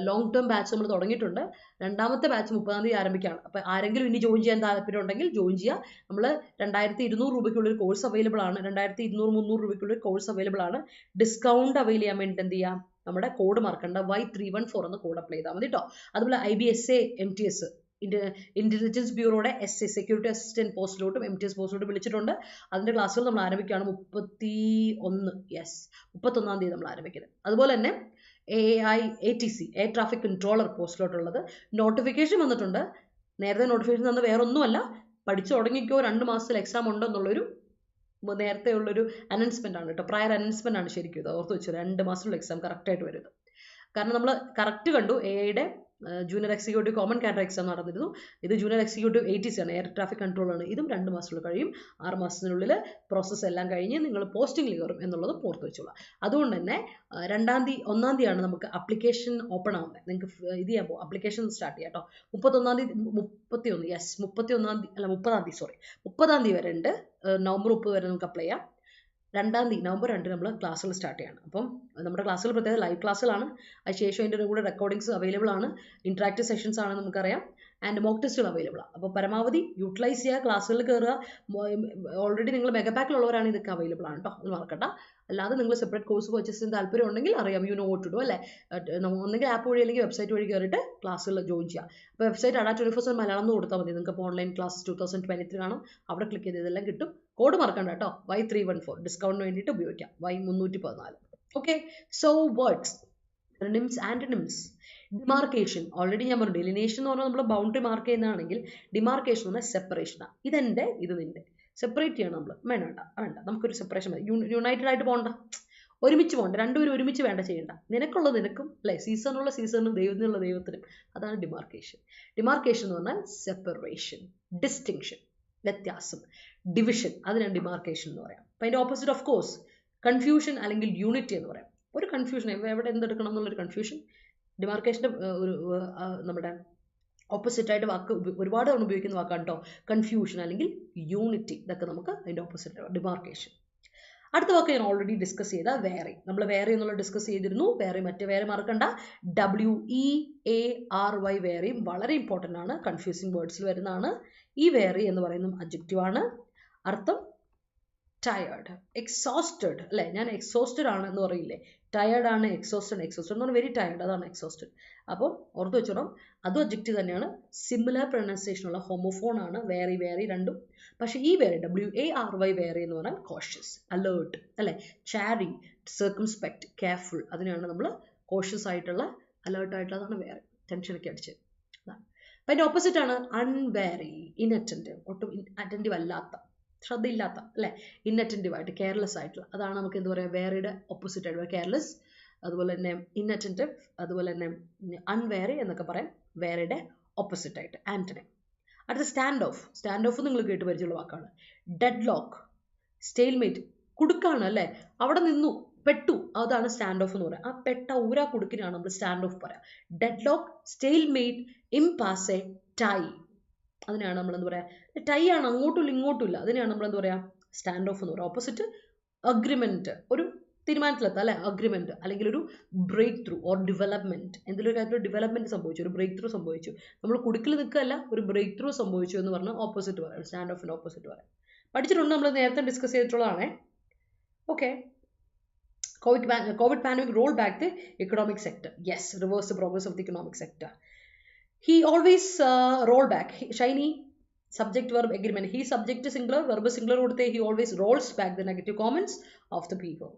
ലോങ് ടേം ബാച്ച് നമ്മൾ തുടങ്ങിയിട്ടുണ്ട്. രണ്ടാമത്തെ ബാച്ച് 30-ാം തീയതി ആരംഭിക്കുകയാണ്. അപ്പോൾ ആരെങ്കിലും ഇനി ജോയിൻ ചെയ്യാൻ താല്പര്യം ഉണ്ടെങ്കിൽ ജോയിൻ ചെയ്യുക. നമ്മൾ 2200 രൂപയ്ക്കുള്ളൊരു കോഴ്സ് അവൈലബിൾ ആണ്. 2200-300 രൂപയ്ക്കുള്ളൊരു കോഴ്സ് അവൈലബിൾ ആണ്. ഡിസ്കൗണ്ട് അവൈൽ ചെയ്യാൻ വേണ്ടി എന്ത് ചെയ്യാം, നമ്മുടെ കോഡ് മറക്കണ്ട, Y314 എന്ന കോഡ് അപ്ലൈ ചെയ്താൽ മതി കേട്ടോ. അതുപോലെ IBSA MTS ഇന്റലിജൻസ് ബ്യൂറോയുടെ SA സെക്യൂരിറ്റി അസിസ്റ്റന്റ് പോസ്റ്റിലോട്ടും MTS പോസ്റ്റിലോട്ടും വിളിച്ചിട്ടുണ്ട്. അതിന്റെ ക്ലാസ്സുകൾ നമ്മൾ ആരംഭിക്കുകയാണ് 31-ാം തീയതി നമ്മൾ ആരംഭിക്കുന്നത്. അതുപോലെ തന്നെ ATC എയർ ട്രാഫിക് കൺട്രോളർ പോസ്റ്റിലോട്ടുള്ളത് നോട്ടിഫിക്കേഷൻ വന്നിട്ടുണ്ട്. നേരത്തെ നോട്ടിഫിക്കേഷൻ തന്ന വേറെ ഒന്നുമല്ല, പഠിച്ചു തുടങ്ങിക്കോ 2 മാസത്തിൽ എക്സാം ഉണ്ടെന്നുള്ളൊരു നേരത്തെ ഉള്ളൊരു അനൗൺസ്മെന്റ് ആണ് കേട്ടോ. പ്രയർ അനൗൺസ്മെന്റ് ആണ് ശരിക്കും. ഇത് ഓർത്ത് വെച്ചു, 2 മാസത്തിലുള്ള എക്സാം കറക്റ്റായിട്ട് വരും. കാരണം നമ്മൾ കറക്റ്റ് കണ്ടു, AIയുടെ ജൂനിയർ എക്സിക്യൂട്ടീവ് കോമൺ കാറ്റർ എക്സാം നടന്നിരുന്നു. ഇത് ജൂനിയർ എക്സിക്യൂട്ടീവ് ATC ആണ്, എയർ ട്രാഫിക് കൺട്രോളാണ്. ഇതും 2 മാസത്തിനുള്ളിൽ കഴിയും. 6 മാസത്തിനുള്ളിൽ പ്രോസസ്സ് എല്ലാം കഴിഞ്ഞ് നിങ്ങൾ പോസ്റ്റിംഗിൽ കയറും എന്നുള്ളത് ഓർത്ത് വെച്ചോളാം. അതുകൊണ്ട് തന്നെ 1-ാം തീയതിയാണ് നമുക്ക് അപ്ലിക്കേഷൻ ഓപ്പൺ ആവുന്നത്. നിങ്ങൾക്ക് ഇത് ചെയ്യാൻ പോകും, അപ്ലിക്കേഷൻ സ്റ്റാർട്ട് ചെയ്യാം കേട്ടോ. 30-ാം തീയതി 30-ാം തീയതി വരെ ഉണ്ട്. നവംബർ 30 വരെ നമുക്ക് അപ്ലൈ ചെയ്യാം. 2-ാം തീയതി നവംബർ 2 നമ്മൾ ക്ലാസ്സുകൾ സ്റ്റാർട്ട് ചെയ്യണം. അപ്പം നമ്മുടെ ക്ലാസ്സുകൾ പ്രത്യേക ലൈവ് ക്ലാസ്സുകളാണ്. അതിനുശേഷം അതിൻ്റെ കൂടെ റെക്കോർഡിങ്സ് അവൈലബിൾ ആണ്. ഇൻട്രാക്റ്റീവ് സെഷൻസ് ആണ് നമുക്കറിയാം. ആൻഡ് മോക്ക് ടെസ്റ്റുകൾ അവൈലബിൾ ആണ്. അപ്പോൾ പരമാവധി യൂട്ടിലൈസ് ചെയ്യുക, ക്ലാസ്സുകളിൽ കയറുക. ഓൾറെഡി നിങ്ങൾ മെഗാപാക്കിലുള്ളവരാണ് ഇതൊക്കെ അവൈലബിൾ ആണ് കേട്ടോ, അത് മറക്കണ്ട. അല്ലാതെ നിങ്ങൾ സെപ്പറേറ്റ് കോഴ്സ് പർച്ചേസ് ചെയ്യാൻ താല്പര്യം ഉണ്ടെങ്കിൽ അറിയാം, you know what to do അല്ലേ. ഒന്നെങ്കിൽ ആപ്പ് വഴി അല്ലെങ്കിൽ വെബ്സൈറ്റ് വഴി കയറിയിട്ട് ക്ലാസ്സുകൾ ജോയിൻ ചെയ്യുക. അപ്പോൾ വെബ്സൈറ്റ് Adda247 Malayalam എന്ന് കൊടുത്താൽ മതി. നിങ്ങൾക്ക് ഓൺലൈൻ ക്ലാസ് 2023 കാണാം. അവിടെ ക്ലിക്ക് ചെയ്ത് ഇതെല്ലാം കിട്ടും. കോഡ് മറക്കണ്ട കേട്ടോ, Y314 ഡിസ്കൗണ്ടിന് വേണ്ടിയിട്ട് ഉപയോഗിക്കാം. Y314. Okay, so words, synonyms, antonyms. Demarcation already ഞാൻ പറഞ്ഞു. ഡിലിനേഷൻ എന്ന് പറഞ്ഞാൽ നമ്മൾ ബൗണ്ടറി മാർക്ക് ചെയ്യുന്നതാണെങ്കിൽ ഡിമാർക്കേഷൻ എന്ന് പറഞ്ഞാൽ സെപ്പറേഷനാണ്. ഇതെൻ്റെ ഇത് നിൻ്റെ, സെപ്പറേറ്റ് ചെയ്യണം നമ്മൾ. വേണ്ട നമുക്കൊരു സെപ്പറേഷൻ മതി. യുണൈറ്റഡ് ആയിട്ട് പോകണ്ട, ഒരുമിച്ച് പോകണ്ട, രണ്ടുപേരും ഒരുമിച്ച് വേണ്ട ചെയ്യണ്ട. നിനക്കുള്ളത് നിനക്കും അല്ലേ, സീസണുള്ള സീസണിനും ദൈവത്തിനുള്ള ദൈവത്തിനും. അതാണ് ഡിമാർക്കേഷൻ. ഡിമാർക്കേഷൻ എന്ന് പറഞ്ഞാൽ സെപ്പറേഷൻ, ഡിസ്റ്റിങ്ഷൻ, വ്യത്യാസം, ഡിവിഷൻ. അതിനാണ് ഡിമാർക്കേഷൻ എന്ന് പറയാം. അപ്പം അതിൻ്റെ ഓപ്പോസിറ്റ് ഓഫ് കോഴ്സ് കൺഫ്യൂഷൻ അല്ലെങ്കിൽ യൂണിറ്റി എന്ന് പറയാം. ഒരു കൺഫ്യൂഷൻ, എവിടെ എന്തെടുക്കണം എന്നുള്ളൊരു കൺഫ്യൂഷൻ. ഡിമാർക്കേഷൻ്റെ ഒരു നമ്മുടെ ഓപ്പോസിറ്റായിട്ട് വാക്ക് ഒരുപാട് തവണ ഉപയോഗിക്കുന്ന വാക്കാണ് കേട്ടോ, കൺഫ്യൂഷൻ അല്ലെങ്കിൽ യൂണിറ്റി. ഇതൊക്കെ നമുക്ക് അതിൻ്റെ ഓപ്പോസിറ്റ് ഡിമാർക്കേഷൻ. അടുത്ത വാക്ക് ഞാൻ ഓൾറെഡി ഡിസ്കസ് ചെയ്ത വേറി. നമ്മൾ വേറി എന്നുള്ള ഡിസ്കസ് ചെയ്തിരുന്നു. വേറി മറ്റേ വേറെ മറക്കണ്ട, WEARY വേറിയും വളരെ ഇമ്പോർട്ടൻ്റ് ആണ്, കൺഫ്യൂസിങ് വേർഡ്സിൽ വരുന്നതാണ്. ഈ വേറി എന്ന് പറയുന്നത് അഡ്ജക്റ്റീവ് ആണ്. അർത്ഥം ടയേർഡ്, എക്സോസ്റ്റഡ് അല്ലേ. ഞാൻ എക്സോസ്റ്റഡ് ആണ് എന്ന് പറയില്ലേ, ടയേർഡ് ആണ്, എക്സോസ്റ്റഡ് എന്ന് പറഞ്ഞാൽ വെരി ടയേർഡ്, അതാണ് എക്സോസ്റ്റഡ്. അപ്പോൾ ഓർത്ത് വെച്ചോണം, അതും അഡ്ജക്റ്റീവ് തന്നെയാണ്. സിമിലർ പ്രൊനൗൺസിയേഷൻ ഉള്ള ഹോമോഫോൺ ആണ് വേറി രണ്ടും. പക്ഷേ ഈ വേറി WARY വേറി എന്ന് പറഞ്ഞാൽ കോഷ്യസ്, അലേർട്ട് അല്ലേ, ചാരി, സർക്കംസ്പെക്ട്, കെയർഫുൾ. അതിനാണ് നമ്മൾ കോഷ്യസ് ആയിട്ടുള്ള, അലേർട്ട് ആയിട്ടുള്ളതാണ് വേറെ, ടെൻഷനൊക്കെ അടിച്ച്. അതാണ്. അപ്പം അതിൻ്റെ ഓപ്പോസിറ്റ് ആണ് അൺവേറി, ഇൻഅറ്റൻറ്റീവ്, ഒട്ടും അറ്റൻറ്റീവ് അല്ലാത്ത, ശ്രദ്ധയില്ലാത്ത അല്ലേ, ഇൻഅറ്റൻറ്റീവ് ആയിട്ട്, കെയർലെസ് ആയിട്ടുള്ള. അതാണ് നമുക്ക് എന്താ പറയുക, വേറിയുടെ ഓപ്പോസിറ്റ് ആയിട്ട് കെയർലെസ്, അതുപോലെ തന്നെ ഇൻഅറ്റൻറ്റീവ്, അതുപോലെ തന്നെ അൺവേറി എന്നൊക്കെ പറയാം, വേറിയുടെ ഓപ്പോസിറ്റ് ആയിട്ട്, ആന്റണി. അടുത്ത സ്റ്റാൻഡ് ഓഫ് നിങ്ങൾ കേട്ട് പരിചയമുള്ള വാക്കാണ്. ഡെഡ് ലോക്ക്, സ്റ്റെയിൽമേറ്റ്, കുടുക്കാണ് അല്ലേ, അവിടെ നിന്നു പെട്ടു, അതാണ് സ്റ്റാൻഡ് ഓഫ് എന്ന് പറയാം. ആ പെട്ട ഊരാ കുടുക്കിനാണ് നമ്മൾ സ്റ്റാൻഡ് ഓഫ് പറയാം. Deadlock, stalemate, impasse, tie. അതിനാണ് നമ്മൾ എന്താ പറയുക, ടൈ ആണ്, അങ്ങോട്ടും ഇങ്ങോട്ടും ഇല്ല, അതിനെയാണ് നമ്മൾ എന്താ പറയുക, സ്റ്റാൻഡ് ഓഫ് എന്ന് പറയുക. ഓപ്പോസിറ്റ് അഗ്രിമെന്റ്, ഒരു തീരുമാനത്തിലെത്താം അല്ലെ, അഗ്രിമെന്റ്, അല്ലെങ്കിൽ ഒരു ബ്രേക്ക് ത്രൂ ഓർ ഡെവലപ്മെന്റ്. എന്തെങ്കിലും ഒരു കാര്യത്തിൽ ഡെവലപ്മെന്റ് സംഭവിച്ചു, ഒരു ബ്രേക്ക് ത്രൂ സംഭവിച്ചു, നമ്മൾ കുടുക്കിൽ നിൽക്കുകയല്ല, ഒരു ബ്രേക്ക് ത്രൂ സംഭവിച്ചു എന്ന് പറഞ്ഞാൽ ഓപ്പോസിറ്റ് പറയാം, സ്റ്റാൻഡ് ഓഫിന്റെ ഓപ്പോസിറ്റ് പറയാം. പഠിച്ചിട്ടുണ്ട്, നമ്മൾ നേരത്തെ ഡിസ്കസ് ചെയ്തിട്ടുള്ളതാണേ. Okay, COVID pandemic rolled back the economic sector. Yes, reverse the progress of the economic sector. He always roll back. Shiny subject verb agreement. He subject singular, verb singular. He always rolls back the negative comments of the people.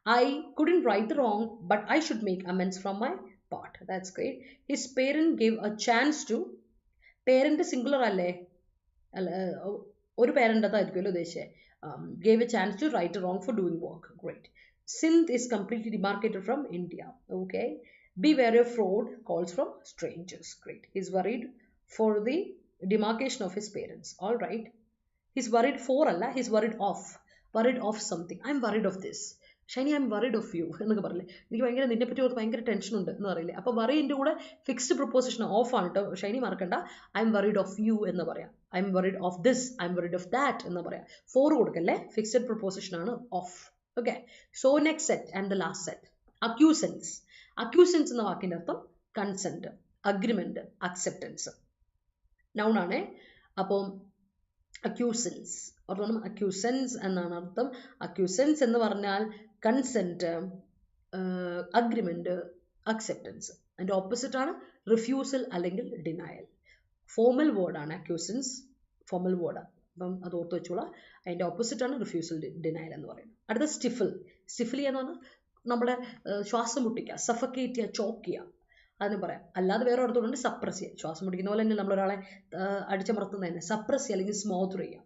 I couldn't right the wrong, but I should make amends from my part. That's great. His parent gave a chance to. Parent singular alle. ഒരു parent അതായിരിക്കുമല്ലോ ഉദ്ദേശിച്ചത്. Gave a chance to right the wrong for doing work. Great. Synth is completely demarcated from India. Okay. Be wary of fraud calls from strangers. Great. He's worried for the demarcation of his parents. All right. He's worried for Allah. He's worried of something. I'm worried of this. Shiny I'm worried of you എന്നൊക്കെ പറയില്ലേ, എനിക്ക് ഭയങ്കര നിന്നെ പറ്റി ഓർത്ത് ഭയങ്കര tension ഉണ്ട് എന്ന് പറയില്ലേ. അപ്പോൾ വറിൻ്റെ കൂടെ ഫിക്സ്ഡ് പ്രൊപ്പോസിഷൻ ഓഫ് ആണ് കേട്ടോ, ഷൈനി മറക്കണ്ട. I'm worried of you എന്ന് പറയാം. I'm worried of this, I'm worried of that എന്ന് പറയാം. ഫോർ കൊടുക്കല്ലേ, ഫിക്സ്ഡ് പ്രൊപ്പോസിഷൻ ആണ് of. Okay, so next set and the last set, acquiescence. Acquiescence എന്ന വാക്കിൻ്റെ അർത്ഥം കൺസെൻറ്റ്, അഗ്രിമെൻറ്റ്, അക്സെപ്റ്റൻസ്. നൗൺ ആണേ. അപ്പം അക്യൂസൻസ് ഓർത്തോണം, അക്യൂസൻസ് എന്നാണ് അർത്ഥം. അക്യൂസൻസ് എന്ന് പറഞ്ഞാൽ കൺസെൻറ്റ്, അഗ്രിമെൻറ്റ്, അക്സെപ്റ്റൻസ്. അതിൻ്റെ ഓപ്പോസിറ്റ് ആണ് റിഫ്യൂസൽ അല്ലെങ്കിൽ ഡിനയൽ. ഫോർമൽ വേർഡാണ് അക്യൂസൻസ്, ഫോർമൽ വേർഡാണ്. അപ്പം അത് ഓർത്ത് വെച്ചോളാം. അതിൻ്റെ ഓപ്പോസിറ്റ് ആണ് റിഫ്യൂസൽ, ഡിനയൽ എന്ന് പറയുന്നത്. അടുത്ത സ്റ്റിഫിൽ. സ്റ്റിഫിൽ എന്ന് പറഞ്ഞാൽ നമ്മുടെ ശ്വാസം മുട്ടിക്കുക, സഫക്കേറ്റ് ചെയ്യുക, ചോക്ക് ചെയ്യുക, അതിന് പറയാം. അല്ലാതെ വേറെ ഒരിടത്തുകൊണ്ട് സപ്രസ് ചെയ്യുക. ശ്വാസം മുടിക്കുന്ന പോലെ തന്നെ നമ്മളൊരാളെ അടിച്ചമർത്തുന്നതന്നെ സപ്രസ് ചെയ്യുക അല്ലെങ്കിൽ സ്മോത്തർ ചെയ്യുക.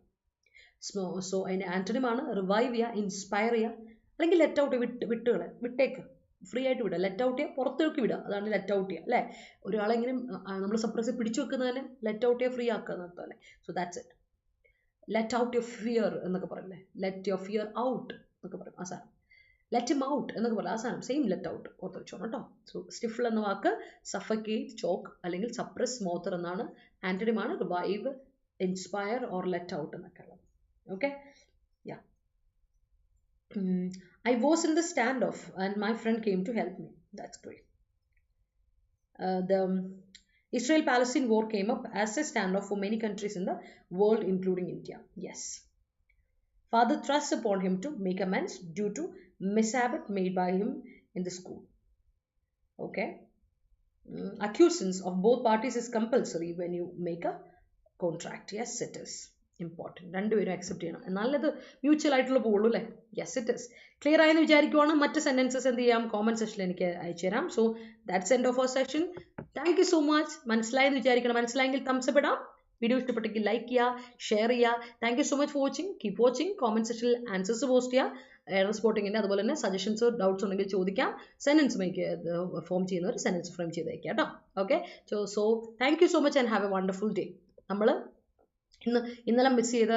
സോ അതിൻ്റെ ആൻറ്റണിമാണ് റിവൈവ് ചെയ്യുക, ഇൻസ്പയർ ചെയ്യുക, അല്ലെങ്കിൽ ലെറ്റ് ഔട്ട്, വിട്ടേക്ക്, ഫ്രീ ആയിട്ട് വിടുക. ലെറ്റ് ഔട്ട് ചെയ്യുക, പുറത്തേക്ക് വിടുക, അതാണ് ലെറ്റ് ഔട്ട് ചെയ്യുക അല്ലേ. ഒരാളെ ഇങ്ങനെ നമ്മൾ സപ്രസ് പിടിച്ചു വെക്കുന്നതിന് ലെറ്റ് ഔട്ട് ചെയ്യുക, ഫ്രീ ആക്കുക എന്നർത്ഥം അല്ലേ. So that's it. Let out your fear എന്നൊക്കെ പറയില്ലേ, ലെറ്റ് യുവർ ഫിയർ ഔട്ട് എന്നൊക്കെ പറയും. ആ സാധനം ലെറ്റ് ഹിം ഔട്ട് എന്നൊക്കെ പറയാം. ആ സാധനം സെയിം ലെറ്റ് ഔട്ട് ഓർത്ത് വെച്ചോണം കേട്ടോ. സോ സ്റ്റിഫിൽ എന്ന വാക്ക് സഫക്കേറ്റ്, ചോക്ക് അല്ലെങ്കിൽ സപ്രസ്, സ്മോത്തർ എന്നാണ്. ആൻറ്റണിമാണ് revive, inspire or let out എന്നൊക്കെ ഉള്ളത്. Okay, yeah. I was in the standoff and my friend came to help me. That's great. The Israel-Palestine war came up as a standoff for many countries in the world, including India. Yes. Father trusts upon him to make amends due to mishap made by him in the school. Okay. Acquiescence of both parties is compulsory when you make a contract. Yes, it is important. രണ്ടുപേരും accept ചെയ്യണം, എന്നാലത് mutual ആയിട്ടുള്ള പോകുള്ളൂ അല്ലേ. Yes, it is. Clear ആയെന്ന് വിചാരിക്കുവാണ്. മറ്റ് sentences എന്ത് ചെയ്യാം, comment സെക്ഷനിൽ എനിക്ക് അയച്ചു തരാം. So that's end of our session. Thank you so much. മനസ്സിലായെന്ന് വിചാരിക്കണം. മനസ്സിലായെങ്കിൽ തംസ് അപ്പ് ഇടാം. വീഡിയോ ഇഷ്ടപ്പെട്ടെങ്കിൽ ലൈക്ക് ചെയ്യുക, ഷെയർ ചെയ്യുക. Thank you so much for watching. Keep watching. Comment സെക്ഷനിൽ ആൻസേഴ്സ് പോസ്റ്റ് ചെയ്യുക, എറർ സ്പോട്ടിങ്ങിൻ്റെ. അതുപോലെ തന്നെ സജഷൻസോ ഡൗട്ട്സ് ഉണ്ടെങ്കിൽ ചോദിക്കാം. സെൻറ്റൻസ് മേക്ക് ഫോം ചെയ്യുന്നവർ സെൻറ്റൻസ് ഫ്രെയിം ചെയ്ത് വയ്ക്കുക കേട്ടോ. Okay, so thank you so much and have a wonderful day. നമ്മൾ ഇന്നലെ മിസ് ചെയ്ത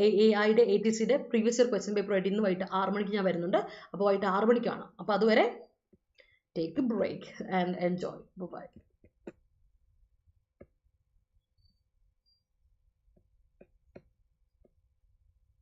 AI-യുടെ ATCയുടെ പ്രീവിയസ് ഇയർ ക്വസ്റ്റ്യൻ പേപ്പർ ആയിട്ട് ഇന്ന് വൈകിട്ട് 6 മണിക്ക് ഞാൻ വരുന്നുണ്ട്. അപ്പോൾ വൈകിട്ട് 6 മണിക്കാണ്. അപ്പോൾ അതുവരെ take a break and enjoy. By.